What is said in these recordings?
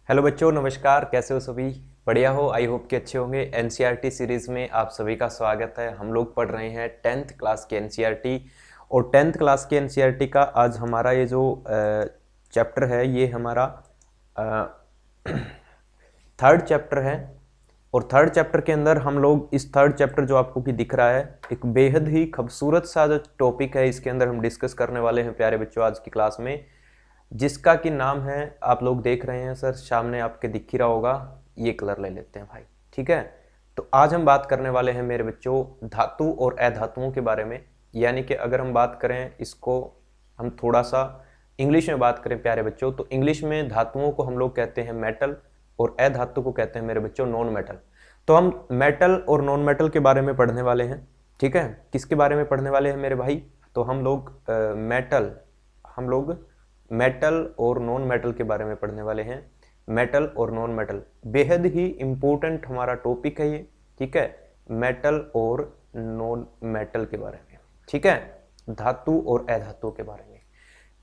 Hello बच्चों, नमस्कार। कैसे हो सभी? बढ़िया हो? आई होप कि अच्छे होंगे। एनसीईआरटी सीरीज़ में आप सभी का स्वागत है। हम लोग पढ़ रहे हैं 10th क्लास की एनसीईआरटी और 10th क्लास की एनसीईआरटी का आज हमारा ये जो चैप्टर है ये हमारा थर्ड चैप्टर है। और थर्ड चैप्टर के अंदर हम लोग इस थर्ड चैप्टर जो आपको कि दिख रहा है एक बेहद ही खूबसूरत सा जो टॉपिक है इसके अंदर हम डिस्कस करने वाले हैं प्यारे बच्चों आज की क्लास में, जिसका कि नाम है, आप लोग देख रहे हैं सर सामने आपके दिख ही रहा होगा, ये कलर ले लेते हैं भाई। ठीक है, तो आज हम बात करने वाले हैं मेरे बच्चों धातु और अधातुओं के बारे में। यानी कि अगर हम बात करें इसको, हम थोड़ा सा इंग्लिश में बात करें प्यारे बच्चों, तो इंग्लिश में धातुओं को हम लोग कहते हैं मेटल और अधातु को कहते हैं मेरे बच्चों नॉन मेटल। तो हम मेटल और नॉन मेटल के बारे में पढ़ने वाले हैं। ठीक है, किसके बारे में पढ़ने वाले हैं मेरे भाई? तो हम लोग मेटल और नॉन मेटल के बारे में पढ़ने वाले हैं। मेटल और नॉन मेटल बेहद ही इंपॉर्टेंट हमारा टॉपिक है ये। ठीक है, मेटल और नॉन मेटल के बारे में। ठीक है, धातु और अधातु के बारे में।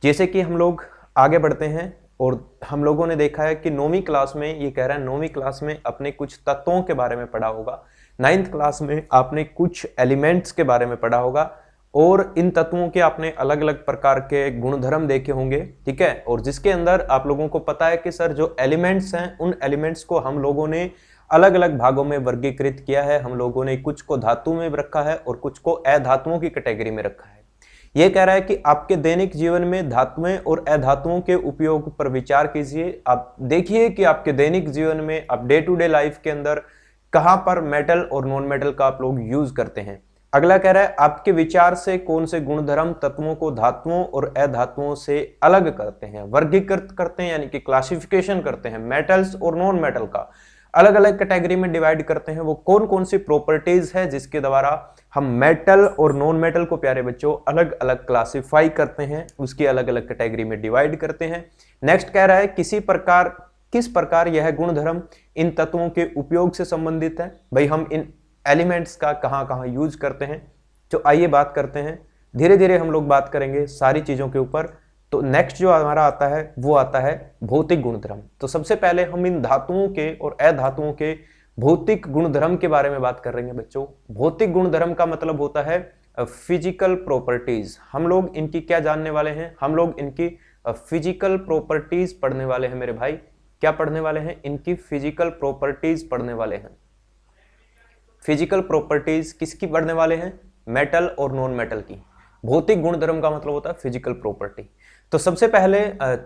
जैसे कि हम लोग आगे बढ़ते हैं और हम लोगों ने देखा है कि 9वीं क्लास में, ये कह रहा है 9वीं क्लास में अपने कुछ तत्वों के बारे में पढ़ा होगा, 9th क्लास में आपने कुछ एलिमेंट्स के बारे में पढ़ा होगा और इन तत्वों के आपने अलग अलग प्रकार के गुणधर्म देखे होंगे। ठीक है, और जिसके अंदर आप लोगों को पता है कि सर जो एलिमेंट्स हैं उन एलिमेंट्स को हम लोगों ने अलग अलग भागों में वर्गीकृत किया है। हम लोगों ने कुछ को धातु में रखा है और कुछ को अधातुओं की कैटेगरी में रखा है। यह कह रहा है कि आपके दैनिक जीवन में धातुएं और अधातुओं के उपयोग पर विचार कीजिए। आप देखिए कि आपके दैनिक जीवन में आप डे टू डे लाइफ के अंदर कहां पर मेटल और नॉन मेटल का आप लोग यूज करते हैं। अगला कह रहा है आपके विचार से कौन से गुणधर्म तत्वों को धातुओं और अधातुओं से अलग करते हैं, वर्गीकृत करते हैं, यानी कि क्लासिफिकेशन करते हैं। मेटल्स और नॉन मेटल का अलग अलग कैटेगरी में डिवाइड करते हैं। वो कौन कौन सी प्रॉपर्टीज है जिसके द्वारा हम मेटल और नॉन मेटल को प्यारे बच्चों अलग अलग क्लासिफाई करते हैं, उसकी अलग अलग कैटेगरी में डिवाइड करते हैं। नेक्स्ट कह रहा है किस प्रकार यह गुणधर्म इन तत्वों के उपयोग से संबंधित है। भाई हम इन एलिमेंट्स का कहां कहां यूज करते हैं। तो आइए बात करते हैं, धीरे धीरे हम लोग बात करेंगे सारी चीजों के ऊपर। तो नेक्स्ट जो हमारा आता है वो आता है भौतिक गुणधर्म। तो सबसे पहले हम इन धातुओं के और अधातुओं के भौतिक गुणधर्म के बारे में बात करेंगे बच्चों। भौतिक गुणधर्म का मतलब होता है फिजिकल प्रॉपर्टीज। हम लोग इनकी क्या जानने वाले हैं? हम लोग इनकी फिजिकल प्रॉपर्टीज पढ़ने वाले हैं मेरे भाई। क्या पढ़ने वाले हैं? इनकी फिजिकल प्रॉपर्टीज पढ़ने वाले हैं। फिजिकल प्रॉपर्टीज किसकी पढ़ने वाले हैं? मेटल और नॉन मेटल की। भौतिक गुणधर्म का मतलब होता है फिजिकल प्रॉपर्टी। तो सबसे पहले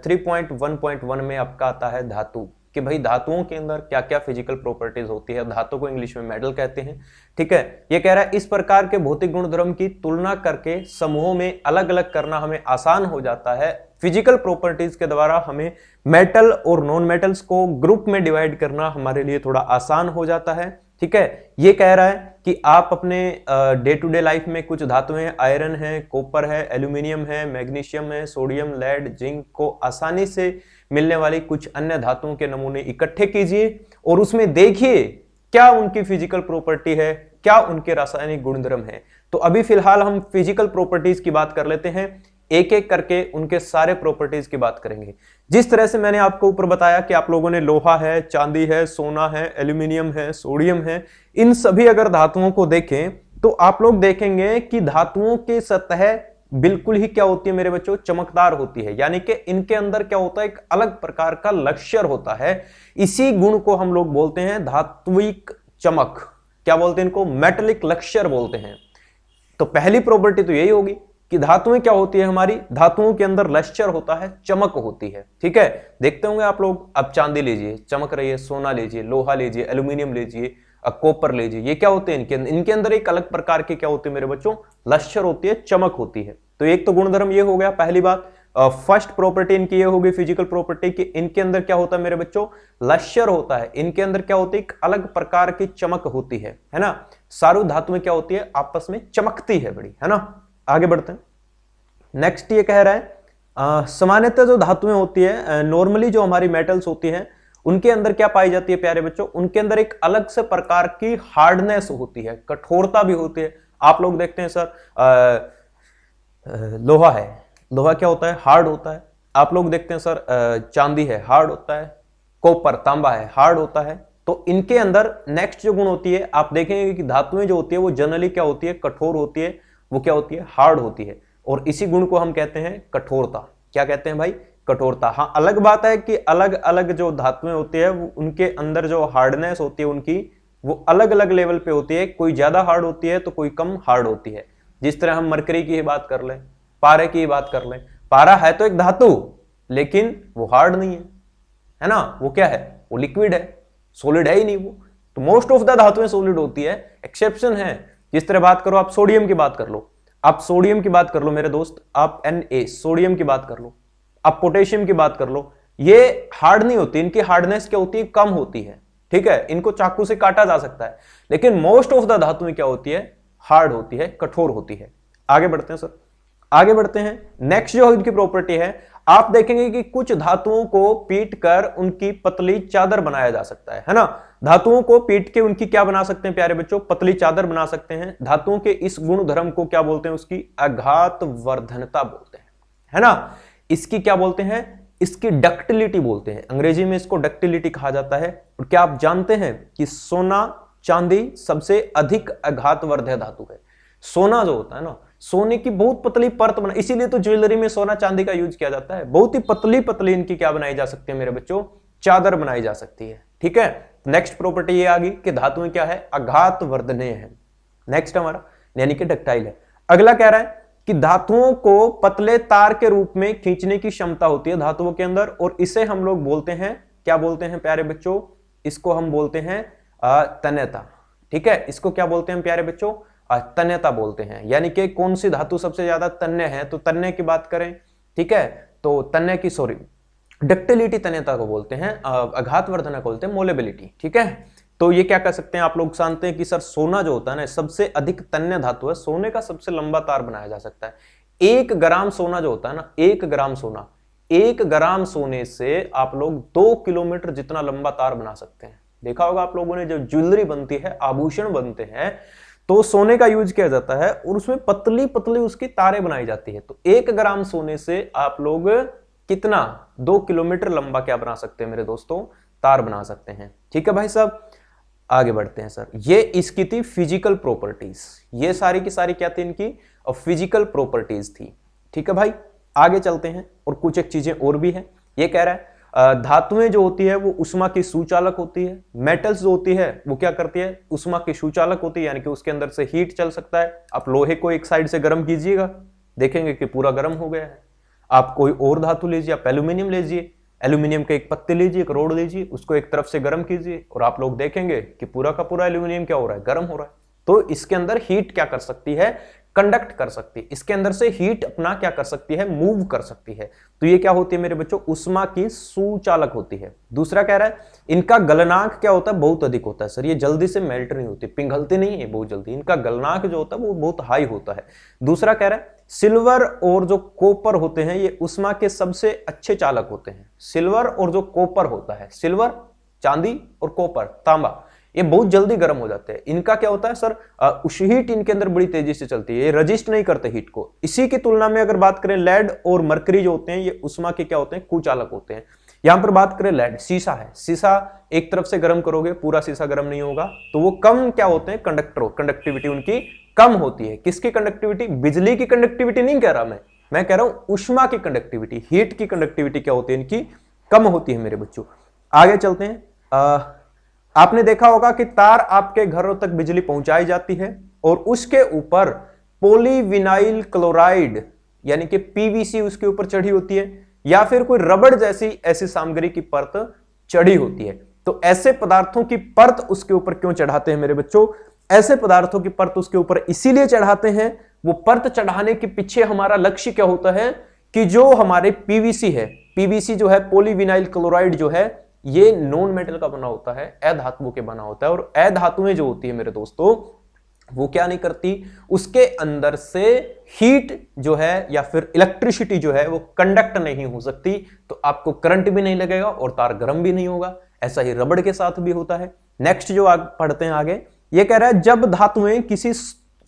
3.1.1 में आपका आता है धातु, कि भाई धातुओं के अंदर क्या क्या फिजिकल प्रॉपर्टीज होती है। धातु को इंग्लिश में मेटल कहते हैं। ठीक है, ये कह रहा है इस प्रकार के भौतिक गुणधर्म की तुलना करके समूहों में अलग अलग करना हमें आसान हो जाता है। फिजिकल प्रॉपर्टीज के द्वारा हमें मेटल और नॉन मेटल्स को ग्रुप में डिवाइड करना हमारे लिए थोड़ा आसान हो जाता है। ठीक है, ये कह रहा है कि आप अपने डे टू डे लाइफ में कुछ धातुएं, आयरन है, कॉपर है, एल्यूमिनियम है, मैग्नीशियम है, सोडियम, लेड, जिंक को आसानी से मिलने वाली कुछ अन्य धातुओं के नमूने इकट्ठे कीजिए और उसमें देखिए क्या उनकी फिजिकल प्रॉपर्टी है, क्या उनके रासायनिक गुणधर्म है। तो अभी फिलहाल हम फिजिकल प्रॉपर्टीज की बात कर लेते हैं, एक एक करके उनके सारे प्रॉपर्टीज की बात करेंगे। जिस तरह से मैंने आपको ऊपर बताया कि आप लोगों ने लोहा है, चांदी है, सोना है, एल्यूमिनियम है, सोडियम है, इन सभी अगर धातुओं को देखें तो आप लोग देखेंगे कि धातुओं की सतह बिल्कुल ही क्या होती है मेरे बच्चों? चमकदार होती है। यानी कि इनके अंदर क्या होता है? एक अलग प्रकार का लक्ष्यर होता है। इसी गुण को हम लोग बोलते हैं धात्विक चमक। क्या बोलते हैं इनको? मेटेलिक लक्ष्यर बोलते हैं। तो पहली प्रॉपर्टी तो यही होगी कि धातुएं क्या होती है हमारी? धातुओं के अंदर लश्चर होता है, चमक होती है। ठीक है, देखते होंगे आप लोग। अब चांदी लीजिए, चमक रही है, सोना लीजिए, लोहा लीजिए, एल्यूमिनियम लीजिए, कॉपर लीजिए, ये क्या होते हैं? इनके अंदर एक अलग प्रकार के क्या होते हैं मेरे बच्चों? लश्चर होती है, चमक होती है। तो एक तो गुणधर्म ये हो गया, पहली बात। फर्स्ट प्रॉपर्टी इनकी ये होगी फिजिकल प्रॉपर्टी कि इनके अंदर क्या होता है मेरे बच्चों? लश्चर होता है। इनके अंदर क्या होती है? एक अलग प्रकार की चमक होती है ना। सारी धातुएं क्या होती है? आपस में चमकती है बड़ी, है ना। आगे बढ़ते हैं। नेक्स्ट ये कह रहा है सामान्यतः जो धातुएं होती है, नॉर्मली जो हमारी मेटल्स होती हैं, उनके अंदर क्या पाई जाती है प्यारे बच्चों? उनके अंदर एक अलग से प्रकार की हार्डनेस होती है, कठोरता भी होती है। आप लोग देखते हैं सर लोहा है, लोहा क्या होता है? हार्ड होता है। आप लोग देखते हैं सर चांदी है, हार्ड होता है। कॉपर तांबा है, हार्ड होता है। तो इनके अंदर नेक्स्ट जो गुण होती है, आप देखेंगे कि धातुएं जो होती है वो जनरली क्या होती है, कठोर होती है, वो क्या होती है, हार्ड होती है। और इसी गुण को हम कहते हैं कठोरता। क्या कहते हैं भाई, कठोरता। हाँ, अलग बात है कि अलग अलग जो धातुएं होती है उनके अंदर जो हार्डनेस होती है उनकी वो अलग अलग लेवल पे होती है, कोई ज्यादा हार्ड होती है तो कोई कम हार्ड होती है। जिस तरह हम मरकरी की बात कर लें, पारे की बात कर लें, पारा है तो एक धातु लेकिन वो हार्ड नहीं है ना, वो क्या है, वो लिक्विड है, सॉलिड है ही नहीं वो। तो मोस्ट ऑफ द धातुएं सॉलिड होती है, एक्सेप्शन है। जिस तरह बात करो, आप सोडियम की बात कर लो, आप सोडियम की बात कर लो मेरे दोस्त, आप Na सोडियम की बात कर लो, आप पोटेशियम की बात कर लो, ये हार्ड नहीं होती, इनकी हार्डनेस क्या होती है, कम होती है। ठीक है, इनको चाकू से काटा जा सकता है, लेकिन मोस्ट ऑफ द धातुएं क्या होती है, हार्ड होती है, कठोर होती है। आगे बढ़ते हैं सर, आगे बढ़ते हैं। नेक्स्ट जो इनकी प्रॉपर्टी है, आप देखेंगे कि कुछ धातुओं को पीट कर उनकी पतली चादर बनाया जा सकता है ना। धातुओं को पीट के उनकी क्या बना सकते हैं प्यारे बच्चों, पतली चादर बना सकते हैं। धातुओं के इस गुण धर्म को क्या बोलते हैं, उसकी आघात वर्धनता बोलते हैं, है ना। इसकी क्या बोलते हैं, इसकी डक्टिलिटी बोलते हैं, अंग्रेजी में इसको डक्टिलिटी कहा जाता है। और क्या आप जानते हैं कि सोना चांदी सबसे अधिक आघातवर्धक धातु है। सोना जो होता है ना, सोने की बहुत पतली परत बना, इसीलिए तो ज्वेलरी में सोना चांदी का यूज किया जाता है। बहुत ही पतली पतली इनकी क्या बनाई जा सकती है मेरे बच्चों, चादर बनाई जा सकती है। ठीक है, नेक्स्ट प्रॉपर्टी ये आ गई कि धातुएं क्या है, आघातवर्धनीय है। नेक्स्ट हमारा यानी कि डक्टाइल है। अगला कह रहा है कि धातुओं को पतले तार के रूप में खींचने की क्षमता होती है धातुओं के अंदर, और इसे हम लोग बोलते हैं, क्या बोलते हैं प्यारे बच्चों, इसको हम बोलते हैं तन्यता। ठीक है, इसको क्या बोलते हैं प्यारे बच्चों, तन्यता बोलते हैं। यानी कि कौन सी धातु सबसे ज्यादा तन्य है, तो तन्य की बात करें, ठीक है, तो तन्य की सॉरी डक्टिलिटी तन्यता को बोलते हैं, आघातवर्धनता को बोलते हैं मोलेबिलिटी। ठीक है, तो ये क्या कर सकते हैं, आप लोग जानते हैं कि सर सोना जो होता है ना सबसे अधिक तन्य धातु है, सोने का सबसे लंबा तार बनाया जा सकता है। 1 ग्राम सोना जो होता है ना, 1 ग्राम सोना, 1 ग्राम सोने से आप लोग 2 किलोमीटर जितना लंबा तार बना सकते हैं। देखा होगा आप लोगों ने, जब ज्वेलरी बनती है, आभूषण बनते हैं, तो सोने का यूज किया जाता है और उसमें पतली पतली उसकी तारें बनाई जाती है। तो 1 ग्राम सोने से आप लोग कितना, 2 किलोमीटर लंबा क्या बना सकते हैं मेरे दोस्तों, तार बना सकते हैं। ठीक है भाई साहब, आगे बढ़ते हैं सर। ये इसकी थी फिजिकल प्रॉपर्टीज, ये सारी की सारी क्या थी इनकी, और फिजिकल प्रॉपर्टीज थी। ठीक है भाई, आगे चलते हैं और कुछ एक चीजें और भी हैं। ये कह रहा है धातुएं जो होती है वो उष्मा की सुचालक होती है। मेटल्स जो होती है वो क्या करती है, उष्मा की सुचालक होती है, यानी कि उसके अंदर से हीट चल सकता है। आप लोहे को एक साइड से गर्म कीजिएगा, देखेंगे कि पूरा गर्म हो गया है। आप कोई और धातु लीजिए, आप एल्यूमिनियम लीजिए, एल्यूमिनियम के एक पत्ते लीजिए, एक रोड लीजिए, उसको एक तरफ से गर्म कीजिए और आप लोग देखेंगे कि पूरा का पूरा एल्यूमिनियम क्या हो रहा है, गर्म हो रहा है। तो इसके अंदर हीट क्या कर सकती है, कंडक्ट कर सकती है, इसके अंदर से हीट अपना क्या कर सकती है, मूव कर सकती है। तो ये क्या होती है मेरे बच्चों, उष्मा की सुचालक होती है। दूसरा कह रहा है इनका गलनांक क्या होता है, बहुत अधिक होता है। सर ये जल्दी से मेल्ट नहीं होती, पिघलती नहीं है बहुत जल्दी, इनका गलनांक जो होता है वो बहुत हाई होता है। दूसरा कह रहा है सिल्वर और जो कॉपर होते हैं ये उष्मा के सबसे अच्छे चालक होते हैं। सिल्वर और जो कॉपर होता है, सिल्वर चांदी और कॉपर तांबा, ये बहुत जल्दी गर्म हो जाते हैं। इनका क्या होता है सर, हीट इनके अंदर बड़ी तेजी से चलती है, ये रजिस्ट नहीं करते हीट को। इसी की तुलना में अगर बात करें लेड और मरकरी जो होते हैं ये उष्मा के क्या होते हैं, कुचालक होते हैं। यहां पर बात करें लेड, शीशा है, शीशा एक तरफ से गर्म करोगे पूरा शीशा गर्म नहीं होगा, तो वो कम क्या होते हैं, कंडक्टर, कंडक्टिविटी उनकी कम होती है। किसकी कंडक्टिविटी, बिजली की कंडक्टिविटी नहीं कह रहा मैं कह रहा हूं उष्मा की कंडक्टिविटी, हीट की कंडक्टिविटी क्या होती है इनकी, कम होती है मेरे बच्चों। आगे चलते हैं। आपने देखा होगा कि तार आपके घरों तक बिजली पहुंचाई जाती है और उसके ऊपर पॉलीविनाइल क्लोराइड यानी कि पीवीसी उसके ऊपर चढ़ी होती है, या फिर कोई रबड़ जैसी ऐसी सामग्री की परत चढ़ी होती है। तो ऐसे पदार्थों की परत उसके ऊपर क्यों चढ़ाते हैं मेरे बच्चों, ऐसे पदार्थों की परत उसके ऊपर इसीलिए चढ़ाते हैं, वो परत चढ़ाने के पीछे हमारा लक्ष्य क्या होता है कि जो हमारे पीवीसी है, पीवीसी जो है पॉलीविनाइल क्लोराइड जो है, ये नॉन मेटल का बना होता है, अधातुओं के बना होता है। और अधातुएं जो होती है मेरे दोस्तों वो क्या नहीं करती, उसके अंदर से हीट जो है या फिर इलेक्ट्रिसिटी जो है वो कंडक्ट नहीं हो सकती, तो आपको करंट भी नहीं लगेगा और तार गर्म भी नहीं होगा। ऐसा ही रबड़ के साथ भी होता है। नेक्स्ट जो पढ़ते हैं आगे, ये कह रहा है जब धातुएं किसी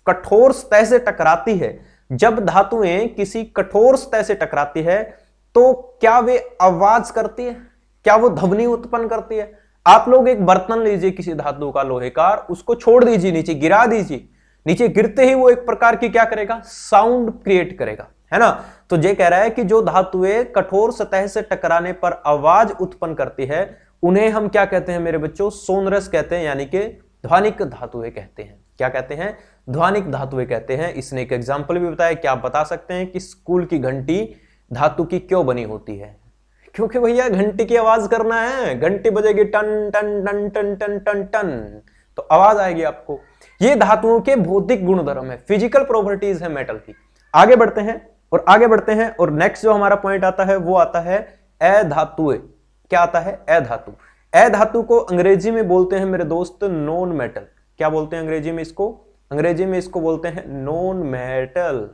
कठोर सतह से टकराती है, जब धातुएं किसी कठोर सतह से टकराती है तो क्या वे आवाज करती है, क्या वो ध्वनि उत्पन्न करती है? आप लोग एक बर्तन लीजिए किसी धातु का, लोहे का, उसको छोड़ दीजिए नीचे, गिरा दीजिए, नीचे गिरते ही वो एक प्रकार की क्या करेगा, साउंड क्रिएट करेगा, है ना। तो ये कह रहा है कि जो धातुएं कठोर सतह से टकराने पर आवाज उत्पन्न करती है उन्हें हम क्या कहते हैं मेरे बच्चों, सोनरस कहते हैं, यानी कि ध्वनिक धातुएं कहते हैं। क्या कहते हैं? ध्वनिक धातुएं कहते हैं। इसने एक एग्जाम्पल भी बताया। क्या आप बता सकते हैं कि स्कूल की घंटी धातु की क्यों बनी होती है? क्योंकि भैया घंटी की आवाज करना है, घंटी बजेगी टन टन टन टन टन टन टन, तो आवाज आएगी आपको। ये धातुओं के भौतिक गुणधर्म है, फिजिकल प्रॉपर्टीज है मेटल की। आगे बढ़ते हैं और नेक्स्ट जो हमारा पॉइंट आता है वो आता है अधातुएं। क्या आता है? अधातु। अधातु को अंग्रेजी में बोलते हैं मेरे दोस्त नॉन मेटल। क्या बोलते हैं अंग्रेजी में इसको? अंग्रेजी में इसको बोलते हैं नॉन मेटल।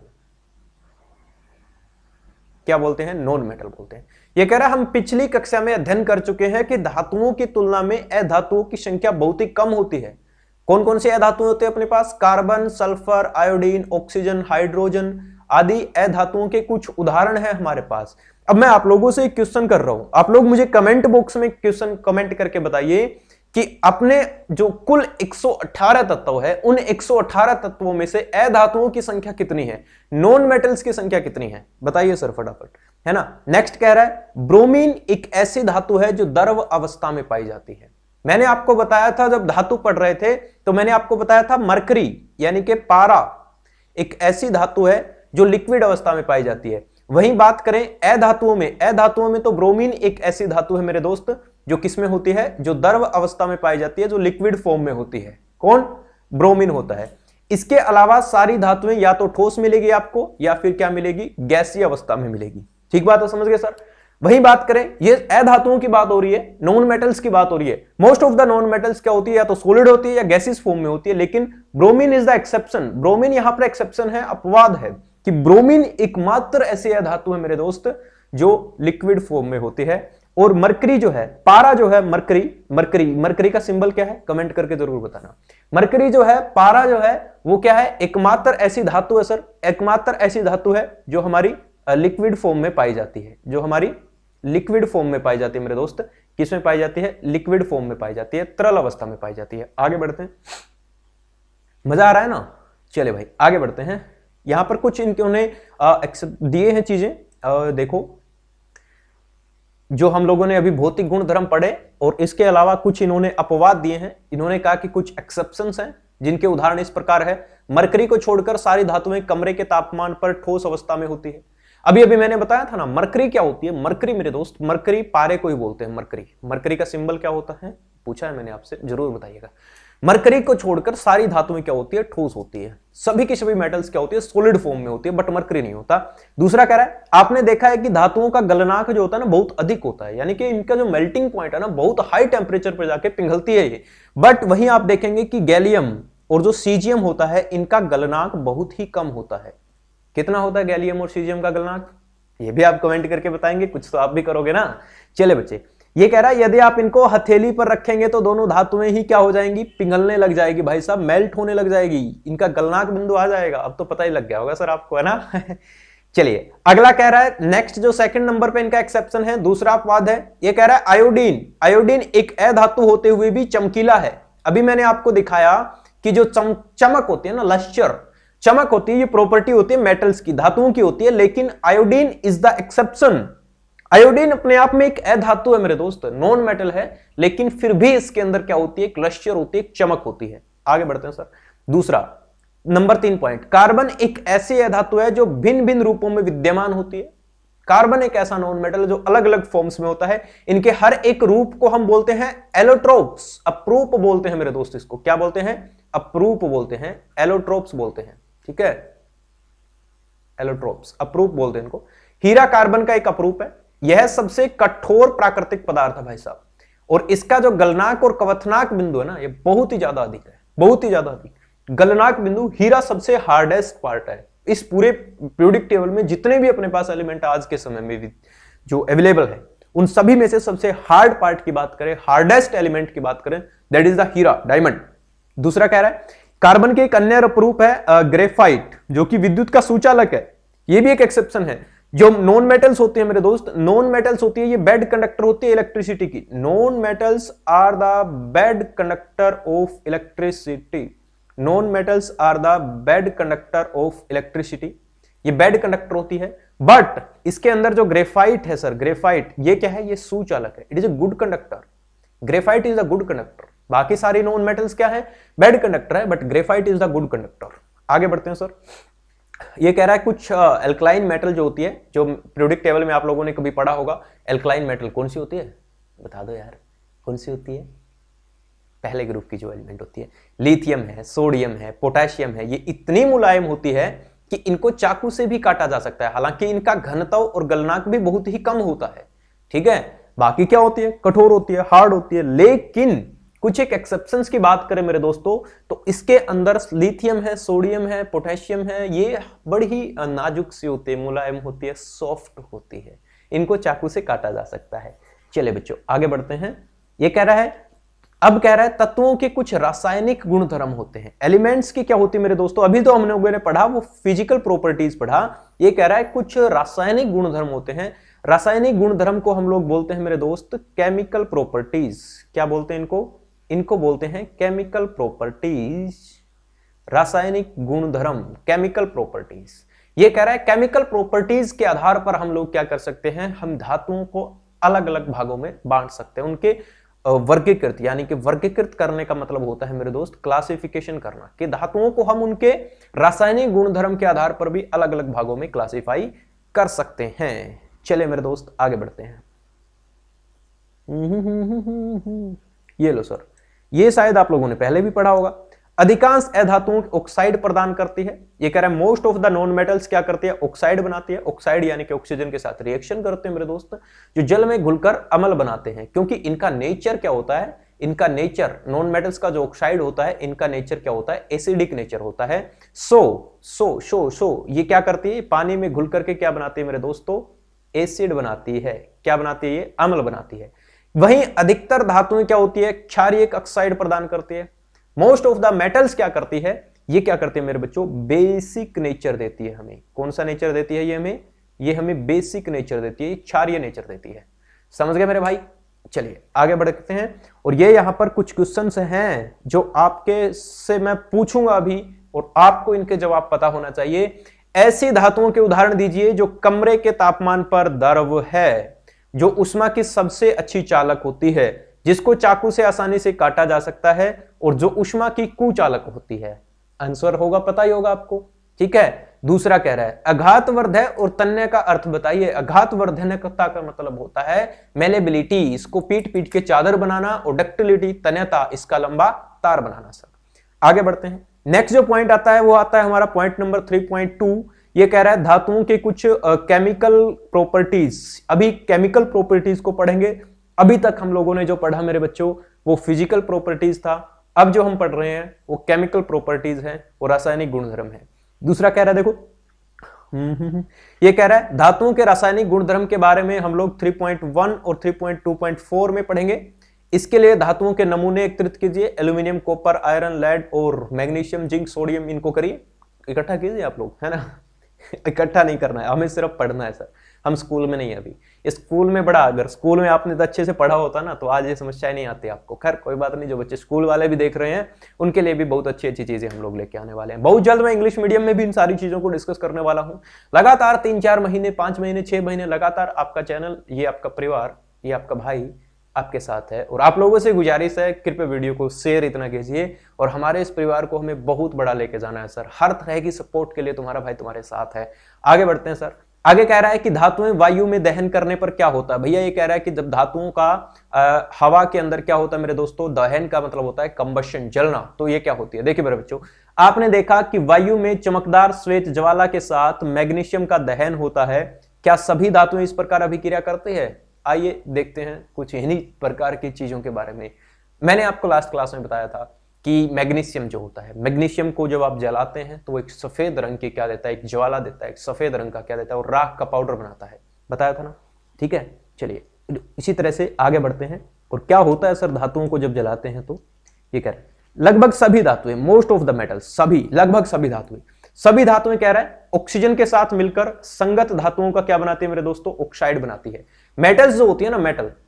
क्या बोलते हैं? नॉन मेटल बोलते हैं। यह कह रहा है हम पिछली कक्षा में अध्ययन कर चुके हैं कि धातुओं की तुलना में अधातुओं की संख्या बहुत ही कम होती है। कौन कौन से अधातु होते हैं अपने पास? Carbon, sulphur, iodine, oxygen, hydrogen आदि अधातुओं के कुछ उदाहरण है हमारे पास। अब मैं आप लोगों से एक क्वेश्चन कर रहा हूं, आप लोग मुझे कमेंट बॉक्स में क्वेश्चन कमेंट करके बताइए कि अपने जो कुल 118 तत्व है उन 118 तत्वों में से अधातुओं की संख्या कितनी है, नॉन मेटल्स की संख्या कितनी है? बताइए सर फटाफट, है ना। नेक्स्ट कह रहा है ब्रोमीन एक ऐसी धातु है जो द्रव अवस्था में पाई जाती है। मैंने आपको बताया था जब धातु पढ़ रहे थे तो मैंने आपको बताया था मरकरी यानी कि पारा एक ऐसी धातु है जो लिक्विड अवस्था में पाई जाती है। वहीं बात करें अधातुओं में तो ब्रोमीन एक ऐसी धातु है मेरे दोस्त जो किसमें होती है, जो द्रव अवस्था में पाई जाती है, जो लिक्विड फॉर्म में होती है। कौन? ब्रोमीन होता है। इसके अलावा सारी धातुएं या तो ठोस मिलेगी आपको या फिर क्या मिलेगी, गैसीय अवस्था में मिलेगी। ठीक बात है, समझ गए सर। वहीं बात करें, ये अधातुओं की बात हो रही है, नॉन मेटल्स की बात हो रही है। Most of the non metals क्या होती है, या तो सॉलिड होती है या गैसियस फॉर्म में होती है, लेकिन bromine is the exception. Bromine यहां पर एक्सेप्शन है, अपवाद है कि ब्रोमीन एकमात्र ऐसी धातु है मेरे दोस्त जो लिक्विड फॉर्म में होती है। और मरकरी जो है, पारा जो है, मरकरी का सिंबल क्या है, कमेंट करके जरूर बताना। मरकरी जो है, पारा जो है, वो क्या है, एकमात्र ऐसी धातु है सर, एकमात्र ऐसी धातु है जो हमारी लिक्विड फॉर्म में पाई जाती है, जो हमारी लिक्विड फॉर्म में पाई जाती है मेरे दोस्त। किसमें पाई जाती है? लिक्विड फॉर्म में पाई जाती है, तरल अवस्था में पाई जाती है। आगे बढ़ते हैं, मजा आ रहा है ना। चले भाई आगे बढ़ते हैं। यहां पर कुछ इन्होंने दिए हैं चीजें, देखो जो हम लोगों ने अभी भौतिक गुण धर्म पढ़े, और इसके अलावा कुछ इन्होंने अपवाद दिए हैं। इन्होंने कहा कि कुछ एक्सेप्शंस हैं जिनके उदाहरण इस प्रकार है, मरकरी को छोड़कर सारी धातुएं कमरे के तापमान पर ठोस अवस्था में होती है। अभी अभी मैंने बताया था ना, मरकरी क्या होती है? मरकरी मेरे दोस्त, मरकरी पारे को ही बोलते हैं। मरकरी का सिंबल क्या होता है, पूछा है मैंने आपसे, जरूर बताइएगा। मरकरी को छोड़कर सारी धातुएं क्या होती है? ठोस होती है। सभी की सभी मेटल्स क्या होती है? सॉलिड फॉर्म में होती है, बट मरकरी नहीं होता। दूसरा कह रहा है, आपने देखा है कि धातुओं का गलनांक जो होता है ना बहुत अधिक होता है, यानी कि इनका जो मेल्टिंग पॉइंट है ना बहुत हाई टेम्परेचर पर जाके पिघलती है ये। बट वहीं आप देखेंगे कि गैलियम और जो सीजियम होता है इनका गलनांक बहुत ही कम होता है। कितना होता है गैलियम और सीजियम का गलनांक? ये भी आप कमेंट करके बताएंगे, कुछ तो आप भी करोगे ना। चले बच्चे, ये कह रहा है यदि आप इनको हथेली पर रखेंगे तो दोनों धातुएं ही क्या हो जाएंगी? पिघलने लग जाएगी भाई साहब, मेल्ट होने लग जाएगी, इनका गलनांक बिंदु आ जाएगा। अब तो पता ही लग गया होगा सर आपको, है ना। चलिए अगला कह रहा है, नेक्स्ट जो सेकंड नंबर पे इनका एक्सेप्शन है, दूसरा अपवाद है, ये कह रहा है आयोडीन एक अधातु होते हुए भी चमकीला है। अभी मैंने आपको दिखाया कि जो चमक होती है ना, लश्चर चमक होती है, ये प्रॉपर्टी होती है मेटल्स की, धातुओं की होती है, लेकिन iodine is the exception. Iodine अपने आप में एक अधातु है मेरे दोस्त, नॉन मेटल है, लेकिन फिर भी इसके अंदर क्या होती है? एक लश्चर होती है, एक चमक होती है। आगे बढ़ते हैं सर। दूसरा नंबर 3 पॉइंट, कार्बन एक ऐसी अधातु है जो भिन्न भिन्न रूपों में विद्यमान होती है। कार्बन एक ऐसा नॉन मेटल है जो अलग अलग फॉर्म्स में होता है। इनके हर एक रूप को हम बोलते हैं एलोट्रोप्स, अप्रूप बोलते हैं मेरे दोस्त। इसको क्या बोलते हैं? अप्रूप बोलते हैं, एलोट्रोप्स बोलते हैं। ठीक है, एलोट्रोप्स, अप्रूप बोलते हैं इनको। हीरा कार्बन का एक अप्रूप है, यह सबसे कठोर प्राकृतिक पदार्थ है भाई साहब, और इसका जो गलनांक और कवथनाक बिंदु है ना, ये बहुत ही ज्यादा अधिक है, बहुत ही ज्यादा अधिक। गलनांक बिंदु, हीरा सबसे हार्डेस्ट पार्ट है इस पूरे पीरियोडिक टेबल में। जितने भी अपने पास एलिमेंट आज के समय में भी जो अवेलेबल है, उन सभी में से सबसे हार्ड पार्ट की बात करें, हार्डेस्ट एलिमेंट की बात करें, दैट इज द हीरा, डायमंड। दूसरा कह रहा है कार्बन के एक अन्य अप्रूप है ग्रेफाइट, जो कि विद्युत का सुचालक है। यह भी एक एक्सेप्शन है। जो नॉन मेटल्स होते हैं मेरे दोस्त, नॉन मेटल्स होती है ये बेड कंडक्टर होती है इलेक्ट्रिसिटी की। Non metals are the bad conductor of electricity. Non metals are the bad conductor of electricity, ये बेड कंडक्टर होती है। बट इसके अंदर जो ग्रेफाइट है सर, ग्रेफाइट ये क्या है, ये सुचालक है, it is a good conductor. Graphite is a good conductor. बाकी सारी नॉन मेटल्स क्या है, बेड कंडक्टर है, but graphite is the good conductor. आगे बढ़ते हैं सर। ये कह रहा है कुछ एल्कलाइन मेटल जो होती है, जो पीरियोडिक टेबल में आप लोगों ने कभी पढ़ा होगा, एल्कलाइन मेटल कौन सी होती है, बता दो यार, कौन सी होती है, पहले ग्रुप की जो एलिमेंट होती है, लिथियम है, सोडियम है, पोटेशियम है। ये इतनी मुलायम होती है कि इनको चाकू से भी काटा जा सकता है, हालांकि इनका घनत्व और गलनांक भी बहुत ही कम होता है, ठीक है। बाकी क्या होती है, कठोर होती है, हार्ड होती है। लेकिन कुछ एक एक्सेप्शंस की बात करें मेरे दोस्तों, तो इसके अंदर लिथियम है, सोडियम है, पोटेशियम है, ये बड़ी ही नाजुक सी होती है, मुलायम होती है, सॉफ्ट होती है, इनको चाकू से काटा जा सकता है। चलिए बच्चों आगे बढ़ते हैं। ये कह रहा है, अब कह रहा है तत्वों के कुछ रासायनिक गुणधर्म होते हैं। एलिमेंट्स की क्या होती है मेरे दोस्तों, अभी तो हम लोगों ने पढ़ा वो फिजिकल प्रॉपर्टीज पढ़ा, ये कह रहा है कुछ रासायनिक गुणधर्म होते हैं। रासायनिक गुणधर्म को हम लोग बोलते हैं मेरे दोस्त केमिकल प्रॉपर्टीज। क्या बोलते हैं इनको, इनको बोलते हैं केमिकल प्रॉपर्टीज, रासायनिक गुणधर्म, केमिकल प्रॉपर्टीज। ये कह रहा है केमिकल प्रॉपर्टीज के आधार पर हम लोग क्या कर सकते हैं, हम धातुओं को अलग अलग भागों में बांट सकते हैं, उनके वर्गीकृत, यानी कि वर्गीकृत करने का मतलब होता है मेरे दोस्त क्लासिफिकेशन करना, कि धातुओं को हम उनके रासायनिक गुणधर्म के आधार पर भी अलग अलग भागों में क्लासिफाई कर सकते हैं। चलिए मेरे दोस्त आगे बढ़ते हैं। ये लो सर, ये शायद आप लोगों ने पहले भी पढ़ा होगा। अधिकांश अधातुओं ऑक्साइड प्रदान करती है। ये कह रहा है most of the non metals क्या करती है, ऑक्साइड बनाती है। ऑक्साइड यानी कि ऑक्सीजन के साथ रिएक्शन करते हैं मेरे दोस्त, जो जल में घुलकर अम्ल बनाते हैं। क्योंकि इनका नेचर क्या होता है, इनका नेचर, नॉन मेटल्स का जो ऑक्साइड होता है, इनका नेचर क्या होता है, एसिडिक नेचर होता है। सो ये क्या करती है, पानी में घुल करके क्या बनाती है मेरे दोस्तों, एसिड बनाती है। क्या बनाती है, ये अम्ल बनाती है। वहीं अधिकतर धातुएं क्या होती है, क्षारीय ऑक्साइड प्रदान करती है। मोस्ट ऑफ द मेटल्स क्या करती है, ये क्या करती है मेरे बच्चों, बेसिक नेचर देती है हमें। कौन सा नेचर देती है ये हमें बेसिक नेचर देती है, क्षारीय नेचर देती है। समझ गए मेरे भाई। चलिए आगे बढ़ते हैं। और ये यहां पर कुछ क्वेश्चंस हैं जो आपके से मैं पूछूंगा अभी, और आपको इनके जवाब पता होना चाहिए। ऐसी धातुओं के उदाहरण दीजिए जो कमरे के तापमान पर द्रव है, जो ऊष्मा की सबसे अच्छी चालक होती है, जिसको चाकू से आसानी से काटा जा सकता है, और जो ऊष्मा की कुचालक होती है। आंसर होगा, पता ही होगा आपको, ठीक है। दूसरा कह रहा है अघातवर्धय और तन्य का अर्थ बताइए। अघातवर्धनकता का मतलब होता है मेलेबिलिटी, इसको पीट पीट के चादर बनाना, और डक्टिलिटी, तन्यता, इसका लंबा तार बनाना। सर आगे बढ़ते हैं। नेक्स्ट जो पॉइंट आता है वो आता है हमारा पॉइंट नंबर 3.2। ये कह रहा है धातुओं के कुछ केमिकल प्रॉपर्टीज। अभी केमिकल प्रॉपर्टीज को पढ़ेंगे। अभी तक हम लोगों ने जो पढ़ा मेरे बच्चों वो फिजिकल प्रॉपर्टीज था, अब जो हम पढ़ रहे हैं वो केमिकल प्रॉपर्टीज है, वो रासायनिक गुणधर्म है। दूसरा कह रहा है, देखो ये कह रहा है धातुओं के रासायनिक गुणधर्म के बारे में हम लोग 3.1 और 3.2.4 में पढ़ेंगे। इसके लिए धातुओं के नमूने एकत्रित कीजिए, एल्यूमिनियम, कॉपर, आयरन, लेड और मैग्नीशियम, जिंक, सोडियम, इनको करिए, इकट्ठा कीजिए आप लोग, है ना। इकट्ठा नहीं करना है, हमें सिर्फ पढ़ना है सर। हम स्कूल में नहीं है अभी, स्कूल में बड़ा, अगर स्कूल में आपने तो अच्छे से पढ़ा होता ना तो आज ये समस्याएं नहीं आती आपको। खैर कोई बात नहीं, जो बच्चे स्कूल वाले भी देख रहे हैं उनके लिए भी बहुत अच्छी अच्छी चीजें हम लोग लेके आने वाले हैं। बहुत जल्द मैं इंग्लिश मीडियम में भी इन सारी चीजों को डिस्कस करने वाला हूँ। लगातार 3-4 महीने, 5 महीने, 6 महीने लगातार आपका चैनल, ये आपका परिवार, ये आपका भाई आपके साथ है। और आप लोगों से गुजारिश है, कृपया वीडियो को शेयर इतना कीजिए, और हमारे इस परिवार को हमें बहुत बड़ा लेके जाना है सर। हर तरह की सपोर्ट के लिए तुम्हारा भाई तुम्हारे साथ है। आगे बढ़ते हैं सर। आगे कह रहा है कि धातुएं वायु में दहन करने पर क्या होता है। भैया ये कह रहा है कि जब धातुओं का हवा के अंदर क्या होता है मेरे दोस्तों, दहन का मतलब होता है कंबशन, जलना। तो ये क्या होती है, देखिए मेरे बच्चों, आपने देखा कि वायु में चमकदार श्वेत ज्वाला के साथ मैग्नीशियम का दहन होता है। क्या सभी धातुएं इस प्रकार अभिक्रिया करते हैं? आइए देखते हैं कुछ इन्हीं प्रकार की चीजों के बारे में। मैंने आपको लास्ट क्लास में बताया था कि मैग्नीशियम जो होता है, मैग्नीशियम को जब आप जलाते हैं तो वो एक सफेद रंग की क्या देता है, एक ज्वाला देता है, एक सफेद रंग का क्या देता है, और राख का पाउडर बनाता है, बताया था ना, ठीक है। चलिए इसी तरह से आगे बढ़ते हैं। और क्या होता है सर धातुओं को जब जलाते हैं तो, ये कह रहे हैं लगभग सभी धातुएं, मोस्ट ऑफ द मेटल्स, सभी, लगभग सभी धातुएं सभी धातुएं कह रहा है ऑक्सीजन के साथ मिलकर संगत धातुओं का क्या बनाती है मेरे दोस्तों, ऑक्साइड बनाती है। मेटल्स जो होती है ना,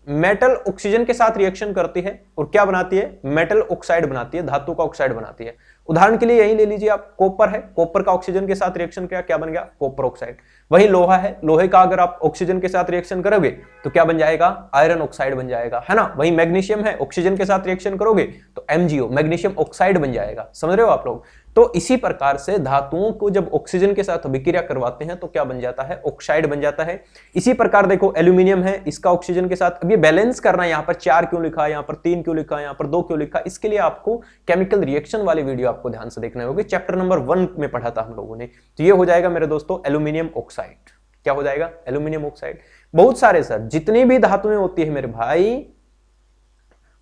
मेटल ऑक्सीजन के साथ रिएक्शन करती है और क्या बनाती है, मेटल ऑक्साइड बनाती है, धातु का ऑक्साइड बनाती है। उदाहरण के लिए यही ले लीजिए आप, कॉपर है, कॉपर का ऑक्सीजन के साथ रिएक्शन किया, क्या बन गया, कॉपर ऑक्साइड। वही लोहा है, लोहे का अगर आप ऑक्सीजन के साथ रिएक्शन करोगे तो क्या बन जाएगा, आयरन ऑक्साइड बन जाएगा, है ना। वही मैग्नीशियम है, ऑक्सीजन के साथ रिएक्शन करोगे तो MgO, मैग्नीशियम ऑक्साइड बन जाएगा। समझ रहे हो आप लोग। तो इसी प्रकार से धातुओं को जब ऑक्सीजन के साथ अभिक्रिया करवाते हैं तो क्या बन जाता है, ऑक्साइड बन जाता है। इसी प्रकार देखो एल्यूमिनियम है, इसका ऑक्सीजन के साथ, अब ये बैलेंस करना है, यहाँ पर 4 क्यों लिखा है, यहाँ पर 3 क्यों लिखा है, यहाँ पर 2 क्यों लिखा है, इसके लिए आपको केमिकल रिएक्शन वाली वीडियो आपको ध्यान से देखना होगी। चैप्टर नंबर 1 में पढ़ा था हम लोगों ने। तो ये हो जाएगा मेरे दोस्तों एल्यूमिनियम ऑक्साइड। क्या हो जाएगा, एल्यूमिनियम ऑक्साइड। बहुत सारे सर जितनी भी धातुएं होती है मेरे भाई,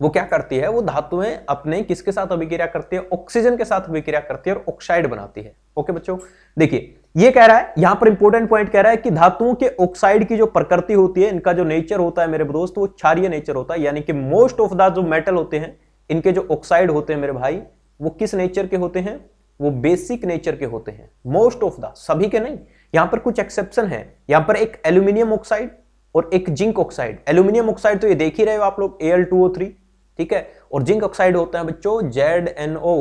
वो क्या करती है, वो धातुएं अपने किसके साथ अभिक्रिया करती है, ऑक्सीजन के साथ अभिक्रिया करती है और ऑक्साइड बनाती है। ओके बच्चों, देखिए ये कह रहा है यहां पर इंपॉर्टेंट पॉइंट कह रहा है कि धातुओं के ऑक्साइड की जो प्रकृति होती है, इनका जो नेचर होता है मेरे दोस्त, वो क्षारीय नेचर होता है। यानी कि मोस्ट ऑफ द जो मेटल होते हैं, इनके जो ऑक्साइड होते हैं मेरे भाई, वो किस नेचर के होते हैं, वो बेसिक नेचर के होते हैं। मोस्ट ऑफ द, सभी के नहीं, यहां पर कुछ एक्सेप्शन है। यहां पर एक एल्यूमिनियम ऑक्साइड और एक जिंक ऑक्साइड। एल्यूमिनियम ऑक्साइड तो ये देख ही रहे हो आप लोग, Al2O3, ठीक है। और जिंक ऑक्साइड होता है बच्चों ZnO,